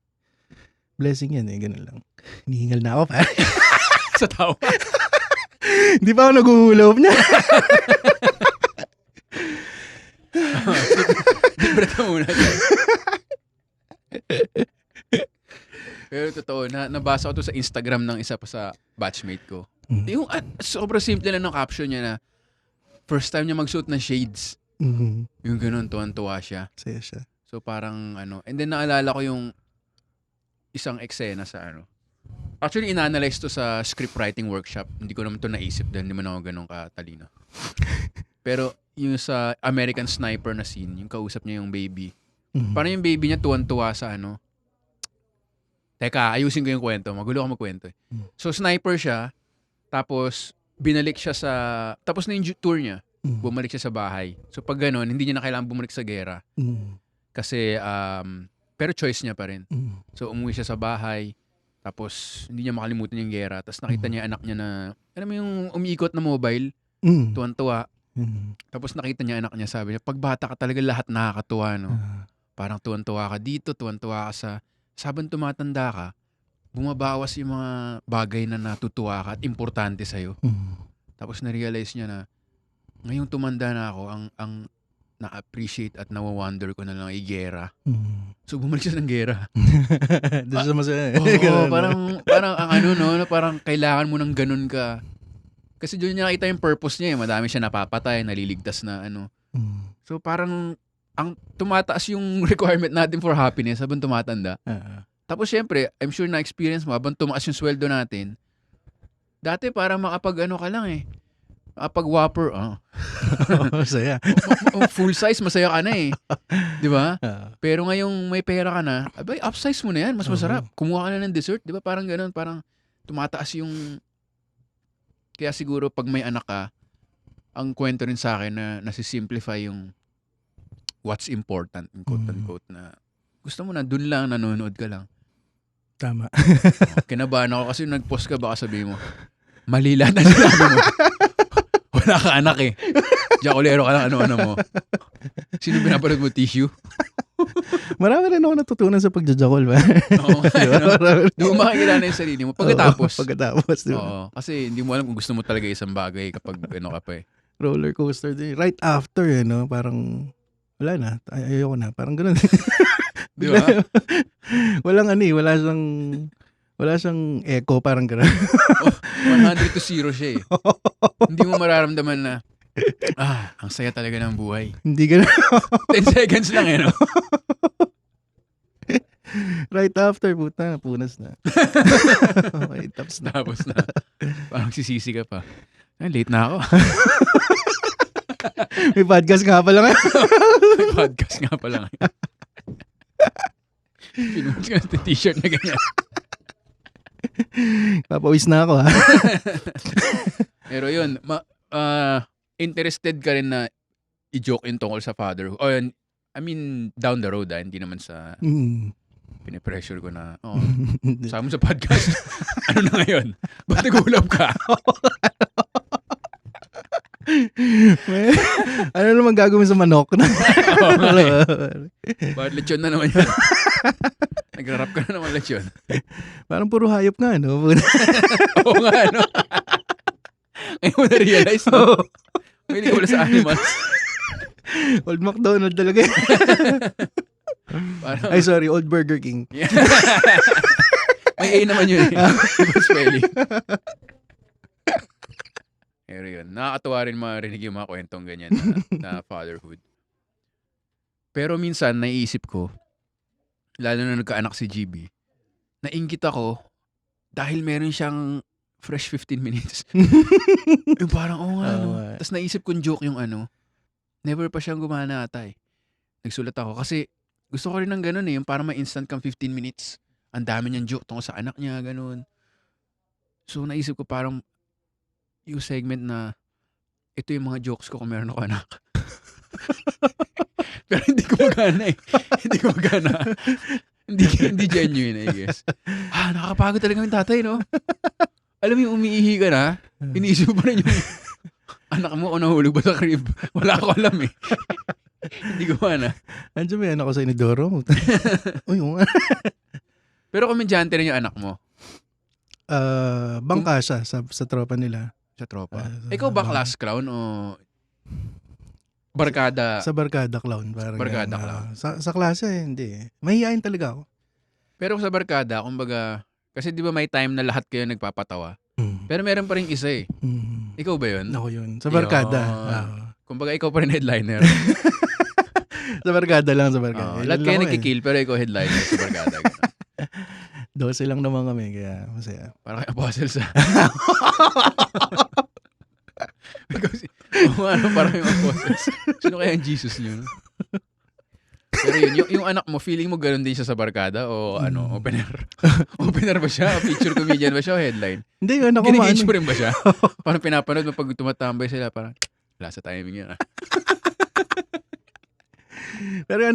blessing yan eh, gano'n lang. Hinihingal na ako, pare. Sa tao. Hindi pa ako naguhulog niya. Deep breath ka muna. Pero totoo, nabasa ko to sa Instagram ng isa pa sa batchmate ko. Yung sobrang simple lang ng caption niya na first time niya magsuot ng shades. Yung ganun, tuwan-tuwa siya. Saya siya. So parang and then naalala ko yung isang eksena sa Actually, ina-analyze to sa script writing workshop. Hindi ko naman to naisip dahil hindi man ako ganun katalino. Pero yung sa American Sniper na scene, yung kausap niya yung baby. Parang yung baby niya tuwan-tuwa sa Teka, ayusin ko yung kwento. Magulo ako magkwento eh. So, sniper siya. Tapos, binalik siya tapos na yung tour niya. Bumalik siya sa bahay. So, pag ganun, hindi niya na kailangan bumalik sa gera. Kasi, pero choice niya pa rin. So, umuwi siya sa bahay. Tapos, hindi niya makalimutan yung gera. Tapos, nakita niya anak niya na, alam mo yung umiikot na mobile. Tuwan-tuwa. Tapos, nakita niya anak niya. Sabi niya, pag bata ka talaga lahat nakakatuwa, no? Parang tuwan-tuwa ka dito, tuwan-tuwa ka sabang tumatanda ka, bumabawas yung mga bagay na natutuwa ka at importante sa'yo. Tapos na-realize niya na, ngayong tumanda na ako, ang na-appreciate at na-wonder ko na lang ay gera. So, bumalik siya ng gera. Doon siya masaya. Oo, parang ang parang kailangan mo ng ganun ka. Kasi doon niya nakita yung purpose niya eh. Madami siya napapatay, naliligtas na So, parang ang tumataas yung requirement natin for happiness habang tumatanda. Tapos syempre, I'm sure na-experience mo, habang tumaas yung sweldo natin, dati para makapag ka lang eh. Makapag Whopper, Masaya. full size, masaya ka na eh. Di ba? Pero ngayong may pera ka na, abay, upsize mo na yan, mas masarap. Kumuha ka na ng dessert, di ba? Parang ganun, parang tumataas yung... Kaya siguro pag may anak ka, ang kwento rin sa akin na nasisimplify yung what's important, in quote-unquote, na gusto mo na dun lang, nanonood ka lang. Tama. Kinabahan ako kasi nag-post ka, baka sabihin mo, mali lahat na sinabi mo. Wala ka anak eh. Jacolero ka lang, ano-ano mo. Sino pinapanood mo, tissue? Marami rin ako natutunan sa pagjajakol ba? Oo, di mo makikilala yung sarili mo. Pagkatapos. Pagkatapos, di ba? Oo, kasi hindi mo alam kung gusto mo talaga isang bagay kapag ano ka pa eh. Roller coaster din. Right after, no? Parang, wala na. Ayoko na. Parang ganun. Di ba? Walang wala siyang echo, parang gano'n. 100 to 0 siya eh. Hindi mo mararamdaman na, ang saya talaga ng buhay. Hindi gano'n. 10 seconds lang eh, no? Right after, punas na. Okay, tapos na. Tapos na. Parang sisisi ka pa. Late na ako. May podcast nga pala nga. May podcast nga pala ngayon. Pinuhos ka ng t-shirt na ganyan. Papawis na ako, ha? Pero yun, interested ka rin na i-joke yung tungkol sa fatherhood. O yun, I mean, down the road, hindi naman sa pinipressure ko na, sama sa podcast. Ano na ngayon? Ba't nag-ulap ka? Ano naman gagawin sa manok? Bakit lechon na naman yan? Nagra-rap ka na naman lechon. Parang puro hayop nga, no? Oo nga, no? Ngayon mo na-realize, no? Hindi ko wala sa animals. Old McDonald talaga. Parang, ay, sorry, Old Burger King. Yeah. May A naman yun eh. Iba spelling. Pero yun, nakakatawa rin marinig yung mga kwentong ganyan na fatherhood. Pero minsan, naiisip ko, lalo na nagkaanak si GB, nainggit ako dahil meron siyang fresh 15 minutes. Yung parang, Tapos naisip kong joke yung never pa siyang gumana ata eh. Nagsulat ako kasi gusto ko rin ng ganun eh, yung parang may instant kang 15 minutes. Ang dami niyang joke tungkol sa anak niya, ganun. So naisip ko parang yung segment na ito yung mga jokes ko kung meron ako anak. Pero hindi ko magana eh. Hindi ko magana. Hindi genuine, I guess. Nakakapagod talaga yung tatay, no? Alam mo yung umiihi ka na, iniisip mo pa rin yung anak mo o nahulog ba sa crib. Wala ko alam eh. Hindi ko mana. Andiyan may anak ko sa inidoro. Uy, Pero komedyante rin yung anak mo. Bangka siya sa tropa nila. Sa tropa. Ikaw ba class clown o barkada? Sa barkada clown. Barkada clown. Sa klase, hindi. Mahihain talaga ako. Pero sa barkada, kumbaga, kasi di ba may time na lahat kayo nagpapatawa? Pero meron pa rin isa eh. Ikaw ba yun? Ako yun. Sa barkada. Kumbaga, ikaw pa rin headliner. Sa barkada lang, sa barkada. Lahat kayo nagkikill, pero ikaw headliner sa barkada. 12 lang naman kami, kaya masaya. Parang kay apostles ah. Parang yung apostles. Sino kaya yung Jesus nyo? Pero yun, yung anak mo, feeling mo ganun din siya sa barkada o opener? Opener ba siya? Feature comedian ba siya o headline? Hindi, yung anak ko Gine-gauge mo rin ba siya? Parang pinapanood mo pag tumatambay sila, parang wala sa timing yan. Pero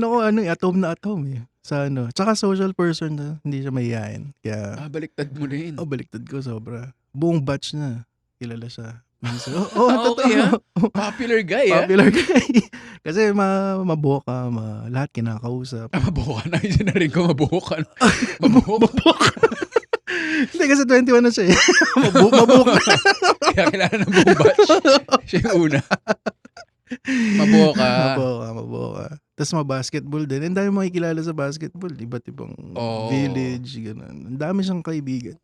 atom na atom eh. Sa tsaka social person na, hindi siya mahihain. Kaya, baliktad mo rin. Baliktad ko sobra. Buong batch na, kilala siya. Okay ha? Popular guy ha? Popular guy. Kasi mabuo ka, lahat kinakausap. Mabuo ka na, isa na rin ko mabuo ka. Mabuo ka. Hindi kasi 21 na siya eh. Mabuo ka. Kaya kilala ng buong batch. Siya yung una. Mabuo ka. Mabuo ka. Tapos basketball din. Ang dami makikilala sa basketball. Iba't ibang village, gano'n. Ang dami siyang kaibigan.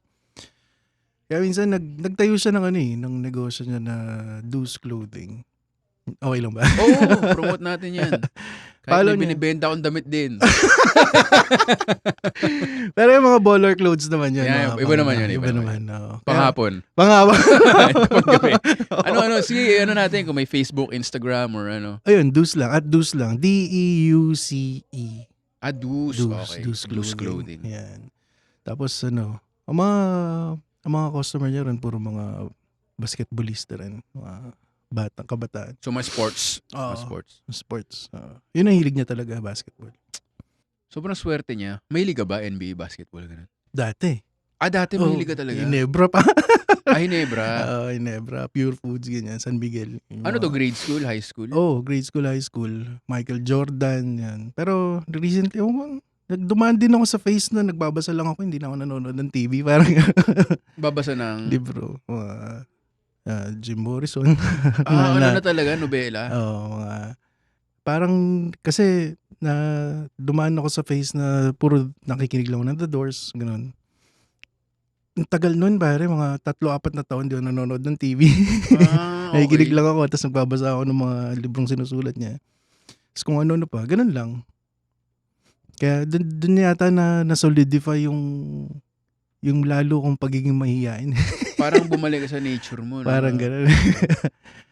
Kaya minsan nagtayo siya ng negosyo niya na Deuce Clothing. Okay lang ba? Promote natin yan. Kahit may binibenta akong damit din. Pero yung mga baller clothes naman yun. Yeah, iba naman yun. Iba naman. Panghapon. Sige, natin kung may Facebook, Instagram, or Ayun, Deuce lang. At Deuce lang. Deuce. Deuce. Okay. Deuce Clothing. Yan. Tapos ang mga customer niya rin, puro mga basketballista rin. kabataan. So, may sports. Oo. May sports. Sports. Yun ang hilig niya talaga, basketball. Sobrang swerte niya. Mahilig ka ba NBA basketball? Ganun? Dati. Dati mahilig ka talaga? Ginebra pa. Ginebra. Ginebra. Pure Foods, ganyan. San Miguel. Ano to, grade school, high school? Grade school, high school. Michael Jordan, yan. Pero recently, nagdumaan din ako sa face na nagbabasa lang ako, hindi na ako nanonood ng TV. Parang Babasa ng libro. Jim Morrison. ano na talaga, nobela? Parang kasi na dumaan ako sa face na puro nakikinig lang ako ng The Doors, ganun. Ang tagal nun, pare, mga 3-4 na taon di ako nanonood ng TV. Okay. Nakikinig lang ako, tapos nagbabasa ako ng mga librong sinusulat niya. Tapos kung ano pa, ganun lang. Kaya dun yata na solidify yung lalo kong pagiging mahihain. Parang bumalik ka sa nature mo. Parang ganun.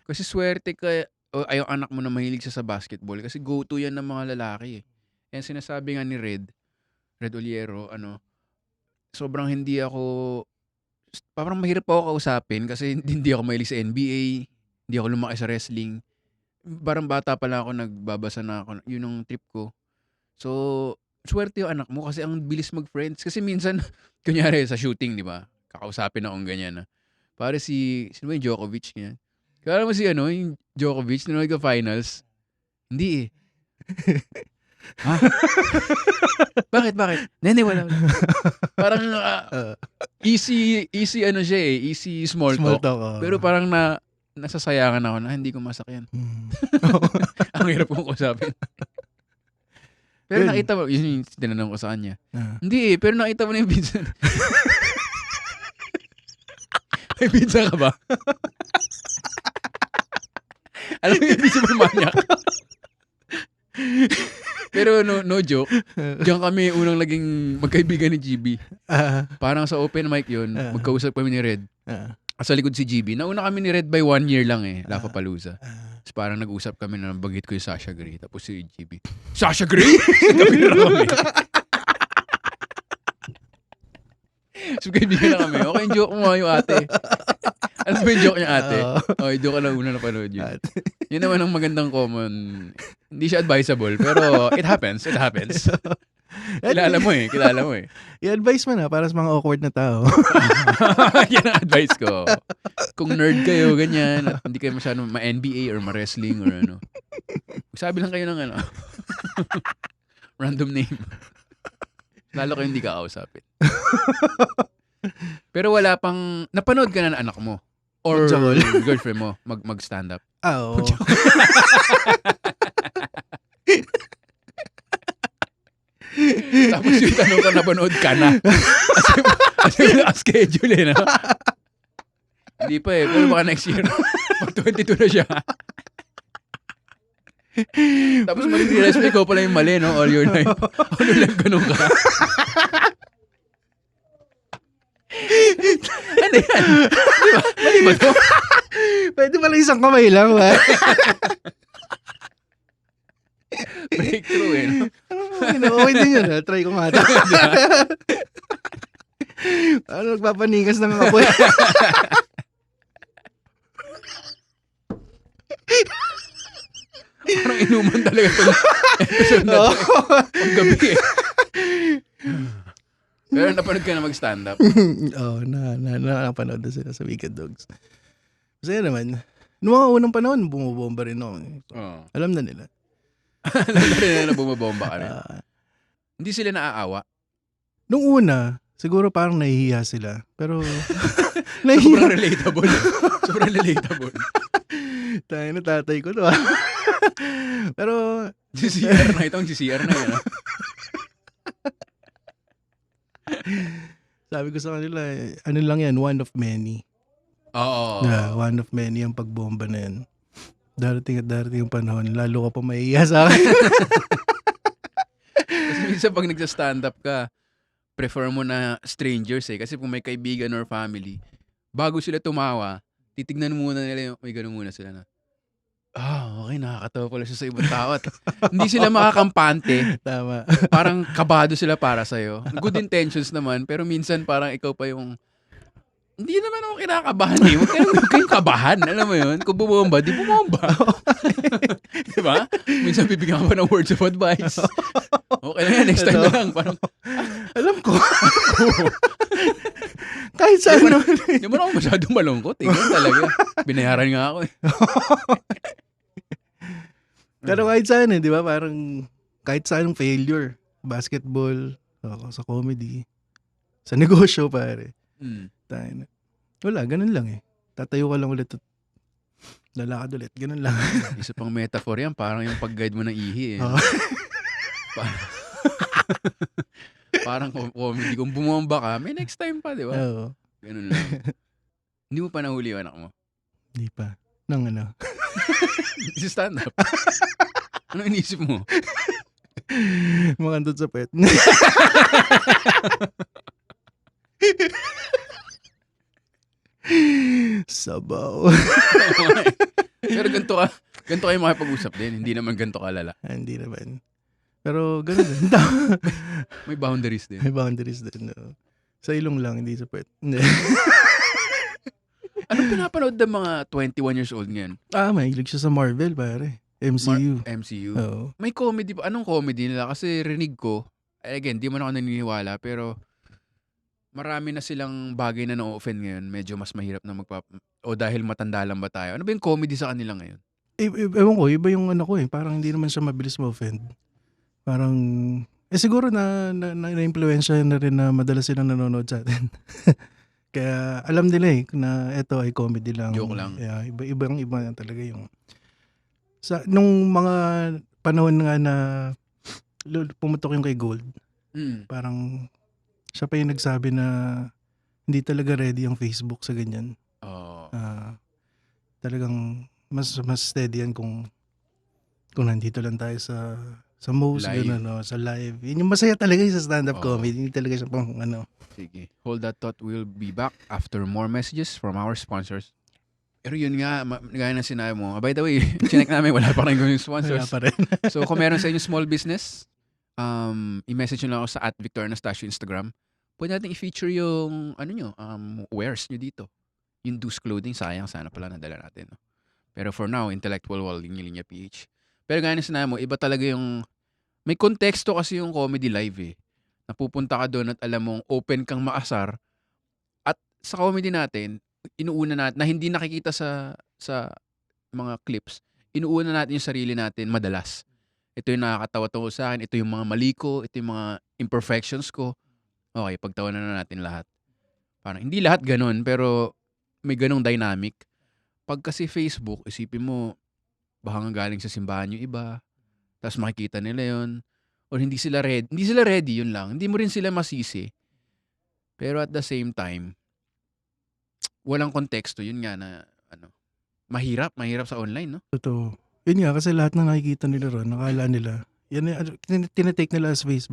Kasi swerte ka, yung anak mo na mahilig siya sa basketball. Kasi go-to yan ng mga lalaki. Yan sinasabi nga ni Red Oliero, sobrang hindi ako, parang mahirap ako kausapin kasi hindi ako mahilig sa NBA, hindi ako lumaki sa wrestling. Parang bata pa lang ako, nagbabasa na ako, yun ang trip ko. So, swerte yung anak mo kasi ang bilis mag-friends. Kasi minsan, kunyari sa shooting, di ba? Kakausapin akong ganyan. Pare sino ba yung Djokovic? Ganyan. Kaya mo yung Djokovic, nanonood ka finals? Hindi eh. Ha? Bakit? Hindi, wala. Parang easy siya eh. Easy small talk. Pero parang nasasayangan ako na hindi ko masakyan. Ang hirap kong kausapin. Pero nakita mo, yun yung tinanong ko sa kanya. Hindi eh, pero nakita mo na yung pizza. May pizza ka ba? Alam mo yung pizza mo manyak? Pero no joke, diyan kami unang naging magkaibigan ni GB. Parang sa open mic yun, magkausap kami ni Red. Sa likod si GB. Nauna kami ni Red by 1 year lang eh, Lapapalooza. Tapos parang nag-usap kami na bagit ko yung Sasha Grey. Tapos si GB, Sasha Grey? Sa gabi na kami. So kaibigan na kami. Okay, yung joke mo yung ate. Ano ba yung joke niya ate? Okay, joke ka na una na panood yun. Yun naman ang magandang common. Hindi siya advisable, pero it happens. Kilala mo eh. I-advise mo na para sa mga awkward na tao. Yan ang advice ko. Kung nerd kayo, ganyan, at hindi kayo masyadong ma-NBA or ma-wrestling or ano. Sabi lang kayo ng random name. Lalo kayo hindi ka kausapin. Pero wala pang, napanood ka na ng anak mo? Or girlfriend mo mag-stand up? Oo. Tapos yung tanong ka, napanood ka na. Kasi naka-schedule eh, no? Hindi pa eh, pero baka next year, mag-22 na siya. Tapos mag-realize mo, ikaw pala yung mali, no? All your life. All your life, ganun ka. Ano yan? Diba? Mali ba to? Pwede pala isang kamay lang, ba? Breakthrough eh, no? Okay din yun, try ko nga. Ano, nagpapanigas ng kapoy. Parang inuman talaga itong episode na ito. Ang gabi eh. Pero napanood ka na mag-stand up? Oo, napanood na sila sa Wicked Dogs. Masaya naman. Noong mga unang panahon, bumubomba rin ako. Alam na nila. Alam na rin na bumubomba ka rin. Hindi sila naaawa? Nung una, siguro parang nahihiya sila. Pero, sobrang relatable. Sobrang relatable. Tayo na tatay ko to. Pero, si CR na itong si CR na yun. Sabi ko sa kanila, ano lang yan, one of many. Oo. Yeah, one of many ang pagbomba na yan. Darating yung panahon, lalo ka pa maiiya sa akin. Kasi minsan pag nagsa-stand up ka, prefer mo na strangers eh. Kasi kung may kaibigan or family, bago sila tumawa, titignan muna nila yung, may ganun muna sila na, okay, nakakatawa pala siya sa ibang tao. At hindi sila makakampante. Tama. Parang kabado sila para sa'yo. Good intentions naman, pero minsan parang ikaw pa yung Hindi naman ako kinakabahan eh. Huwag kayong kabahan. Alam mo yun? Kung bumomba, di bumomba. Di ba? Minsan bibigyan ka pa ng words of advice. Okay lang yan. Next time na lang. Parang, Alam ko. Kahit saan naman. Hindi mo na ako masyadong malungkot. Ikaw talaga. Binayaran nga ako eh. Pero kahit saan di ba? Parang kahit saan failure. Basketball, sa comedy, sa negosyo, pare. Tayo na. Wala, ganun lang eh. Tatayo ka lang ulit at lalakad ulit. Ganun lang. Isa pang metaphor yan. Parang yung pag-guide mo ng ihi eh. Parang comedy. Kung bumomba ka, may next time pa, di ba? Oo. Ganun lang. Hindi mo pa nahuli yung anak mo? Hindi pa. Nang ano? Si stand up. Ano inisip mo? Makandot sa pet. Sabaw. Pero ganito kayo makipag-usap din. Hindi naman ganito kalala. Hindi naman. Pero ganun din. May boundaries din. May boundaries din. No? Sa ilong lang, hindi sa pet. Anong pinapanood ng mga 21 years old ngayon? Mahilig siya sa Marvel, pare. MCU. MCU. Oo. May comedy pa. Anong comedy nila? Kasi rinig ko, again, di man ako naniniwala, pero marami na silang bagay na na-offend ngayon. Medyo mas mahirap na o dahil matanda lang ba tayo? Ano ba yung comedy sa kanila ngayon? Ewan ko, iba yung ano ko eh. Parang hindi naman siya mabilis ma-offend. Parang, siguro na-influensya na rin na madalas silang nanonood sa atin. Kaya alam nila eh, na ito ay comedy lang. Joke lang. Yeah, iba talaga yung nung mga panahon nga na pumutok yung kay Gold, parang siya pa yung nagsabi na hindi talaga ready ang Facebook sa ganyan. Talagang mas steady yan kung nandito lang tayo sa most live. Ganun, no? Sa live. Yun yung masaya talaga yung sa stand-up comedy. Hindi talaga siya pang ano. Sige. Hold that thought. We'll be back after more messages from our sponsors. Pero yun nga, gaya na sinabi mo. By the way, chinek namin, wala pa rin yung sponsors. Wala pa rin. So kung meron sa inyo small business, i-message nyo lang ako sa @VictorAnastasio Instagram. Pwede natin i-feature yung wares nyo dito. Yung Deuce Clothing, sayang sana pala nadala natin. No? Pero for now, Intellectual Wall, Linya PH. Pero gaya na sinabi mo, iba talaga yung, may konteksto kasi yung comedy live eh. Napupunta ka doon at alam mong open kang maasar. At sa comedy natin, inuuna natin, na hindi nakikita sa mga clips, inuuna natin yung sarili natin madalas. Ito yung nakakatawa tungkol sa akin, ito yung mga mali ko, ito yung mga imperfections ko. Okay, pagtawanan na natin lahat. Parang hindi lahat ganun, pero may ganung dynamic. Pag kasi Facebook, isipin mo, baka nga galing sa simbahan yung iba, tapos makikita nila yon, or hindi sila ready, yun lang. Hindi mo rin sila masisi. Pero at the same time, walang konteksto, yun nga na, mahirap sa online, no? Totoo. Yun nga, kasi lahat na nakikita nila ron, nakala nila, yan, tinitake nila as face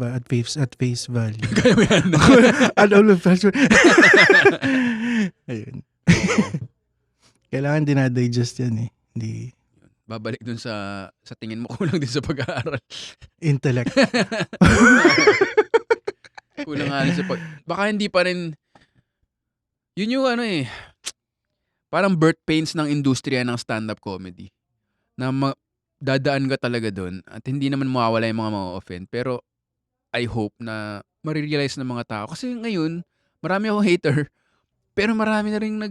value. Kaya mo yan. All of fashion. Ayun. Kailangan dinadigest yan eh. Hindi. Babalik dun sa tingin mo, kulang din sa pag-aaral. Intellect. Kulang nga rin sa baka hindi pa rin, yun yung parang birth pains ng industriya ng stand-up comedy. Na dadaan ka talaga dun at hindi naman mawawala yung mga ma-offend. Pero I hope na marirealize ng mga tao. Kasi ngayon, marami akong hater. Pero marami na rin na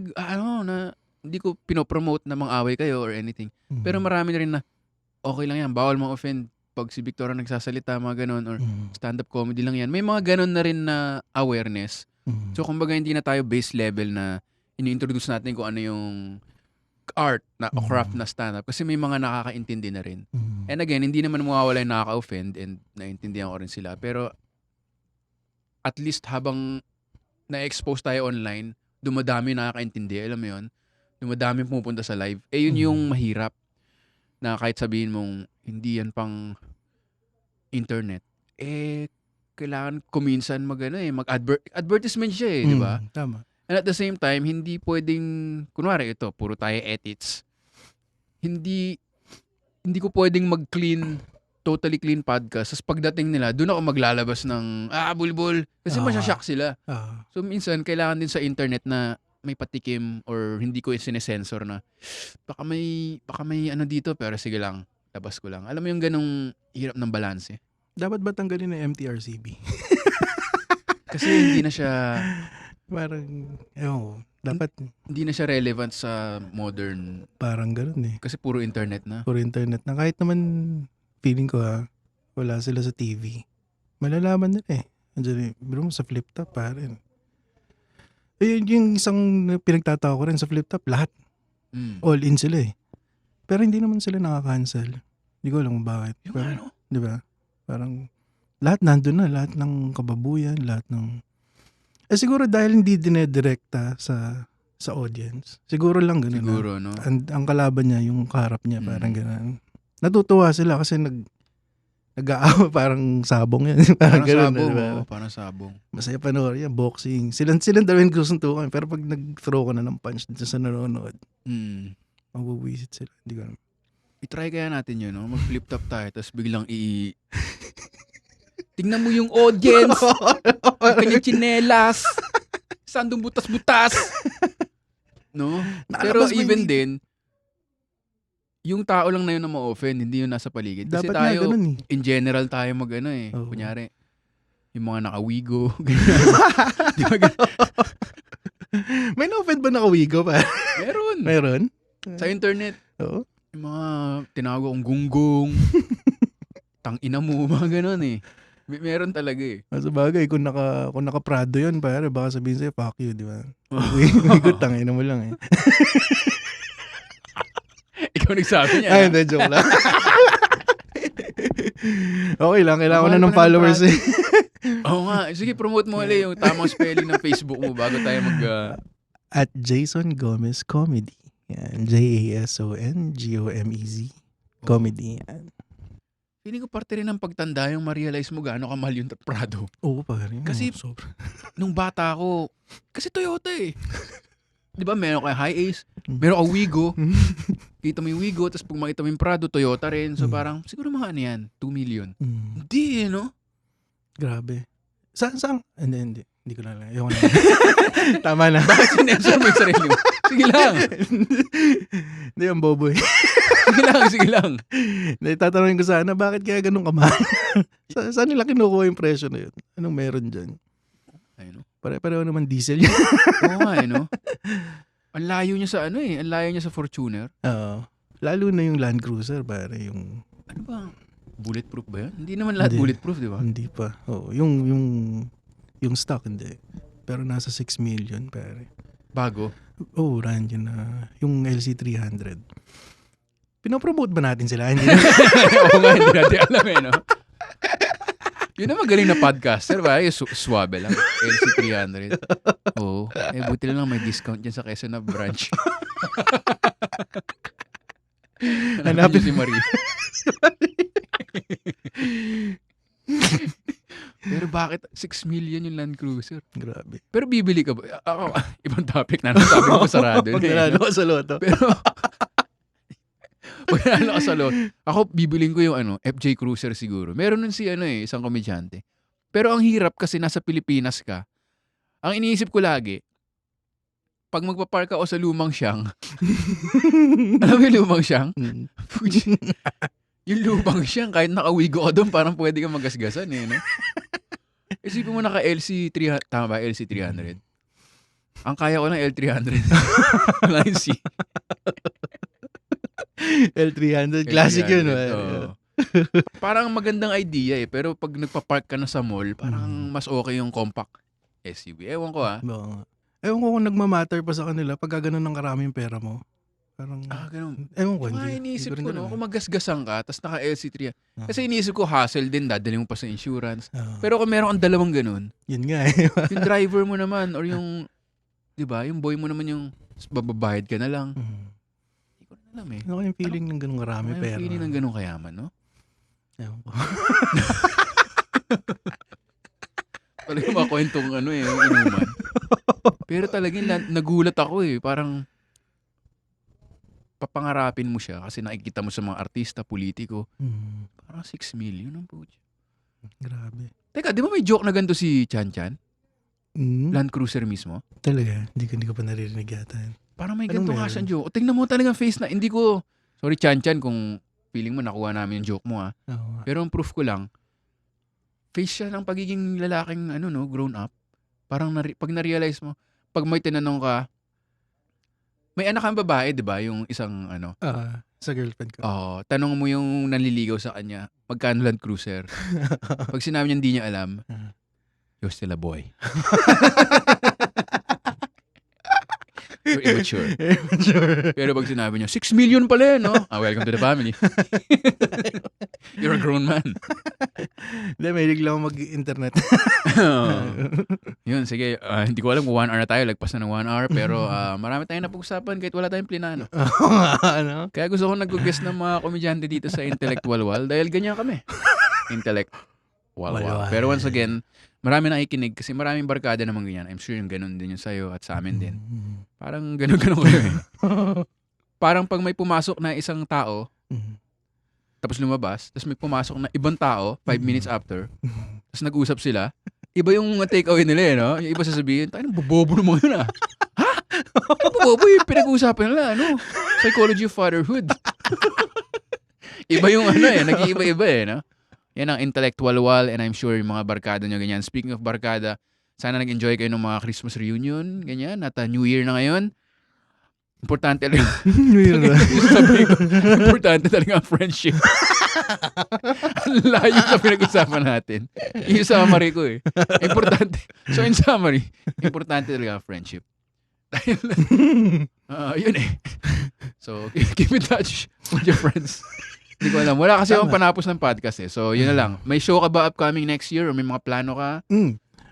hindi ko pinopromote na mang-away kayo or anything. Pero marami na rin na okay lang yan, bawal ma-offend pag si Victor nagsasalita, mga ganon, or stand-up comedy lang yan. May mga ganon na rin na awareness. So kumbaga hindi na tayo base level na ini-introduce natin kung ano yung art na o craft na stand-up. Kasi may mga nakakaintindi na rin. And again, hindi naman mawawala yung nakaka-offend and naintindihan ko rin sila. Pero at least habang na-expose tayo online, dumadami nakakaintindi. Alam mo yun? Dumadami pumupunta sa live. Yun yung mahirap na kahit sabihin mong hindi yan pang internet. Kailangan kuminsan mag-advertisement siya di ba? Tama. And at the same time, hindi pwedeng, kunwari ito, puro tayo edits. Hindi ko pwedeng totally clean podcast. Tapos pagdating nila, doon ako maglalabas ng, bulbul. Kasi masyashock sila. So minsan, kailangan din sa internet na may patikim or hindi ko sinesensor na baka may ano dito pero sige lang, labas ko lang. Alam mo yung ganong hirap ng balanse. Dapat ba tanggalin na MTRCB? Kasi hindi na siya Parang, dapat hindi na siya relevant sa modern parang ganun eh. kasi puro internet na. For internet na. Kahit naman, feeling ko wala sila sa TV. Malalaman nila eh. Andiyan eh. Biro mo sa flip top, pare. Yung isang pinagtataka ko rin sa flip top, lahat. All in sila eh. Pero hindi naman sila nakaka-cancel. Hindi ko alam kung bakit. Yung Pero, ano? di ba? Parang, lahat nandun na. Lahat ng kababuyan, lahat ng... siguro dahil hindi dinedirekta sa audience. Siguro lang ganun. Siguro, no? Ang kalaban niya, yung kaharap niya, parang ganun. Natutuwa sila kasi nag-aawa parang sabong yan. Parang ganun, sabong, diba? parang sabong. Masaya panoorin yan, boxing. Silang dawin gusuntukan. Pero pag nag-throw ka na ng punch dito sa nanonood, mabubuisit sila. Hindi ko alam. I-try kaya natin yun, no? Mag-flip top tayo, tapos biglang tingnan mo yung audience, yung kanyang tsinelas, sandong butas-butas. No? Pero Nakalabas mo even yung- din, yung tao lang na yun na ma-offend, hindi yun nasa paligid. Kasi Dapat nga tayo, ganun eh. in general tayo Oo. kunyari, yung mga nakawigo, ganyan. Di ba ganun? May na-offend ba nakawigo pa? Meron. Meron? Sa internet, Oo. yung mga tinawag akong gunggong, tangina mo, mga ganun eh. Meron talaga eh. Sa bagay, kung naka-Prado yun, pare, baka sabihin sa'yo, fuck you, di ba? Wigo, tangina mo lang eh. Ikaw nagsabi niya. Ay, hindi, joke lang. Okay lang, kailangan ko Mahal na ng pa followers eh. Oo nga. Sige, promote mo ulit yung tamang spelling ng Facebook mo bago tayo mag... At Jason Gomez Comedy. Yan, JASONGOMEZ. Comedy. Yan. Feeling ko parte rin ng pagtanda yung ma-realize mo gaano kamahal yung Prado. Oo, pare. Kasi- Sobra. Nung bata ako, kasi Toyota eh. Di ba, meron kang Hi-Ace, meron kang Wigo, kita mo yung Wigo, tapos pag makita mo yung Prado, Toyota rin. So parang, siguro mga ano yan, 2 million. Hindi eh, no? Grabe. Saan? Hindi. Hindi ko na lang. Ayoko na. Tama na. Bakit sinensor mo yung sarili mo? Sige lang. Hindi, ang bobo eh. Sige lang. Hindi, tatanungin ko sana, bakit kaya ganun kamahal? Saan nila kinukuha yung presyo na yun? Anong meron dyan? Ayun, no? Pare-pareho naman diesel yun. Oo nga eh, no? Ang layo niya sa ano eh. Ang layo niya sa Fortuner. Oo. Lalo na yung Land Cruiser, pare. Yung... Ano ba? Bulletproof ba yan? Hindi naman lahat Hindi. bulletproof, di ba? Hindi pa. Oo. Yung stock, hindi. Pero nasa 6 million, pare. Bago. Oo, brand yun na. Yung LC300. Pinopromote ba natin sila? Hindi na. Oo nga, hindi natin alam eh, no? Yun ang magaling na podcaster, ba? Yung suwabe lang. LC300. Oo. Buti lang may discount dyan sa Quezon na branch. Hanapin si Marie. Pero bakit 6 million yung Land Cruiser? Grabe. Pero bibili ka ba? Ako, ibang topic na. Sabi ko sarado. Pag nanalo ka sa loto. Pero, pag nanalo ka sa lot, ako bibiling ko yung FJ Cruiser siguro. Meron nun si isang komedyante. Pero ang hirap kasi nasa Pilipinas ka. Ang iniisip ko lagi, pag magpapark ako sa lumang siyang, alam mo yung lumang siyang? Mm. Yung lumang siyang, kahit nakawigo ka doon, parang pwede kang magasgasan eh, no? Isipin mo naka LC300, tama ba? LC300. Ang kaya ko ng L300. Wala yung C. L300. Classic yun. Oo. Parang magandang idea eh. Pero pag nagpa-park ka na sa mall, parang mas okay yung compact SUV. Ewan ko ah. Oo nga. Ewan ko kung nagmamatter pa sa kanila pag gano'n ng karaming pera mo. Parang, Ganun. ewan ko. Diba, iniisip hindi ko, rin no? alam Kung magasgasan ka, tapos naka LC3. eh. Kasi iniisip ko, hassle din, dadali mo pa sa insurance. Oo. Pero kung meron kang dalawang ganun, Yun nga eh. yung driver mo naman, or yung, di ba, yung boy mo naman yung bababayad ka na lang. Hindi ko na alam eh. Ano yung feeling ng ganung karami Ano pera? yung feeling ng ganun kayaman, no? Ewan ko. Talaga makwentong yung inuman. Pero talagang nagulat ako eh. Parang papangarapin mo siya kasi nakikita mo sa mga artista, politiko. Parang 6 million ang puti. Grabe. Teka, di ba may joke na ganito si Chan Chan? Land Cruiser mismo. Talaga? Hindi ko pa naririnig yata. Parang may Anong ganito nga meron? siyang joke. O, tingnan mo talagang face na. Hindi ko, sorry Chan kung feeling mo nakuha namin yung joke mo ah. Oo. Pero ang proof ko lang, face siya ng pagiging lalaking grown up. Parang pag na-realize mo, pag may tinanong ka, may anak kang babae, di ba? Yung isang Sa girlfriend ko. tanong mo yung nanliligaw sa kanya, magkano Land Cruiser? Pag sinabi niya hindi niya alam, you're still a boy. You're immature. Sure. Pero pag sinabi niya, 6 million pala no? Welcome to the family. You're a grown man. Hindi, mahilig lang ako mag-internet. Yun, sige. Hindi ko alam kung 1 hour na tayo. Lagpas na ng 1 hour. Pero marami tayong napag-usapan kahit wala tayong plinano. Ano? Kaya gusto ko nag-guest ng mga komedyante dito sa Intellectual Wall dahil ganyan kami. Intellectual. Pero once again, marami nakikinig kasi maraming barkada naman ganyan. I'm sure yung ganun din yung sa'yo at sa amin din. Parang ganun kayo eh. Parang pag may pumasok na isang tao, tapos lumabas, tapos may pumasok na ibang tao 5 minutes after, tapos nag-usap sila, iba yung take away nila eh, no? Yung iba sasabihin, tayo nang bobobo naman yun ah. Ha? Bobobo yung pinag-uusapan nila, Psychology of fatherhood. Iba yung nag-iiba-iba eh, no? Yan ang Intellectual Wall and I'm sure yung mga barkada nyo ganyan. Speaking of barkada, sana nag-enjoy kayo ng mga Christmas reunion, ganyan, at New Year na ngayon. Importante lang. Importante talaga ang friendship. Ang layo sa pinag-usapan natin. Yung summary ko eh. Importante. So in summary, importante talaga ang friendship. Dahil, yun eh. So, keep in touch with your friends. Hindi ko alam. Wala kasi akong panapos ng podcast eh. So, yun na lang. May show ka ba upcoming next year? Or may mga plano ka?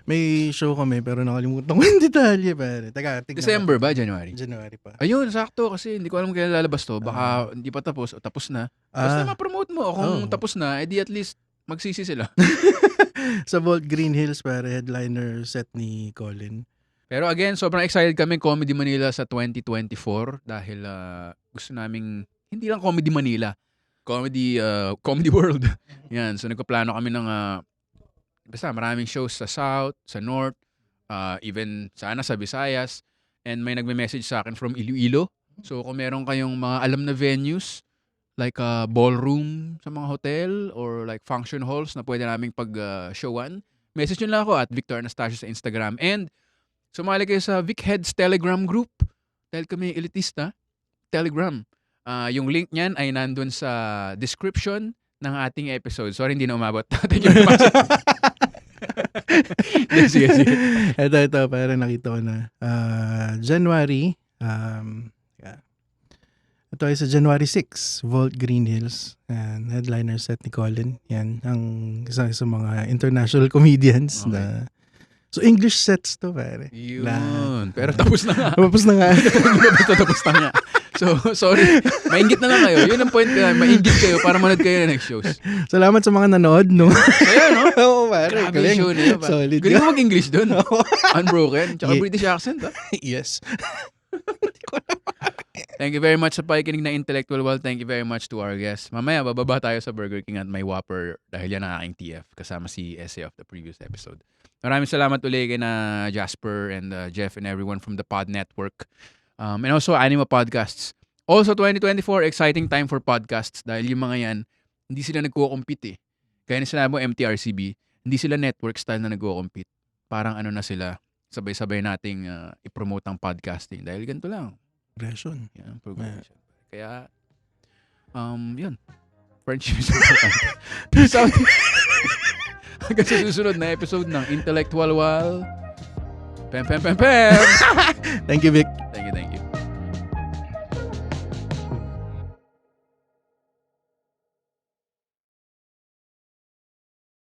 May show kami pero nakalimutan ko yung detalye. Teka, December ba? January? January pa. Ayun, sakto. Kasi hindi ko alam kailan lalabas to. Baka hindi pa tapos o tapos na. Basta ma-promote mo. Kung tapos na, edi at least magsisi sila. Sa Vault Green Hills, headliner set ni Colin. Pero again, sobrang excited kami Comedy Manila sa 2024 dahil gusto naming, hindi lang Comedy Manila, Comedy World. Yan, so nagpaplano kami ng basta maraming shows sa South, sa North, even sana sa Visayas. And may nagme-message sa akin from Iloilo. So kung meron kayong mga alam na venues, like ballroom sa mga hotel or like function halls na pwede naming pag-showan, message nyo lang ako at Victor Anastasio sa Instagram. And sumali kayo sa Vic Heads Telegram group dahil kami elitista. Telegram. Yung link niyan ay nandun sa description ng ating episode. Sorry, hindi na umabot. Thank you very much. Sige. Ito, parang nakita ko na. January, ito ay sa January 6, Vault Green Hills. And headliner set ni Colin. Yan, ang isa sa mga international comedians na... So, English sets to, pare. Yun. Pero tapos na nga. Tapos na nga. Tapos na nga. So, sorry. Maingit na lang kayo. Yun ang point ko. Maingit kayo para manood kayo na next shows. Salamat sa mga nanood, no? Kaya, no? Oo, pare. Grabe yung show niya. Solid. Galing mo mag-English dun. Unbroken. Tsaka British accent, ha? Yes. Thank you very much sa pakikinig na Intellectual Wall. Thank you very much to our guests. Mamaya, bababa tayo sa Burger King at may Whopper dahil yan ang aking TF kasama si Essay of the previous episode. Maraming salamat ulit kay na Jasper and Jeff and everyone from the Pod Network. And also Anima Podcasts. Also 2024, exciting time for podcasts dahil yung mga yan, hindi sila nagko-compete eh. Kaya na sinabi mo MTRCB, hindi sila network style na nagko-compete. Parang na sila, sabay-sabay nating i-promote ang podcasting dahil ganito lang. Progression. Yan, progression. Kaya, yun. Friendship is important. Peace out. Hanggang sa susunod na episode ng Intellectual Wall. Pem. Thank you, Vic.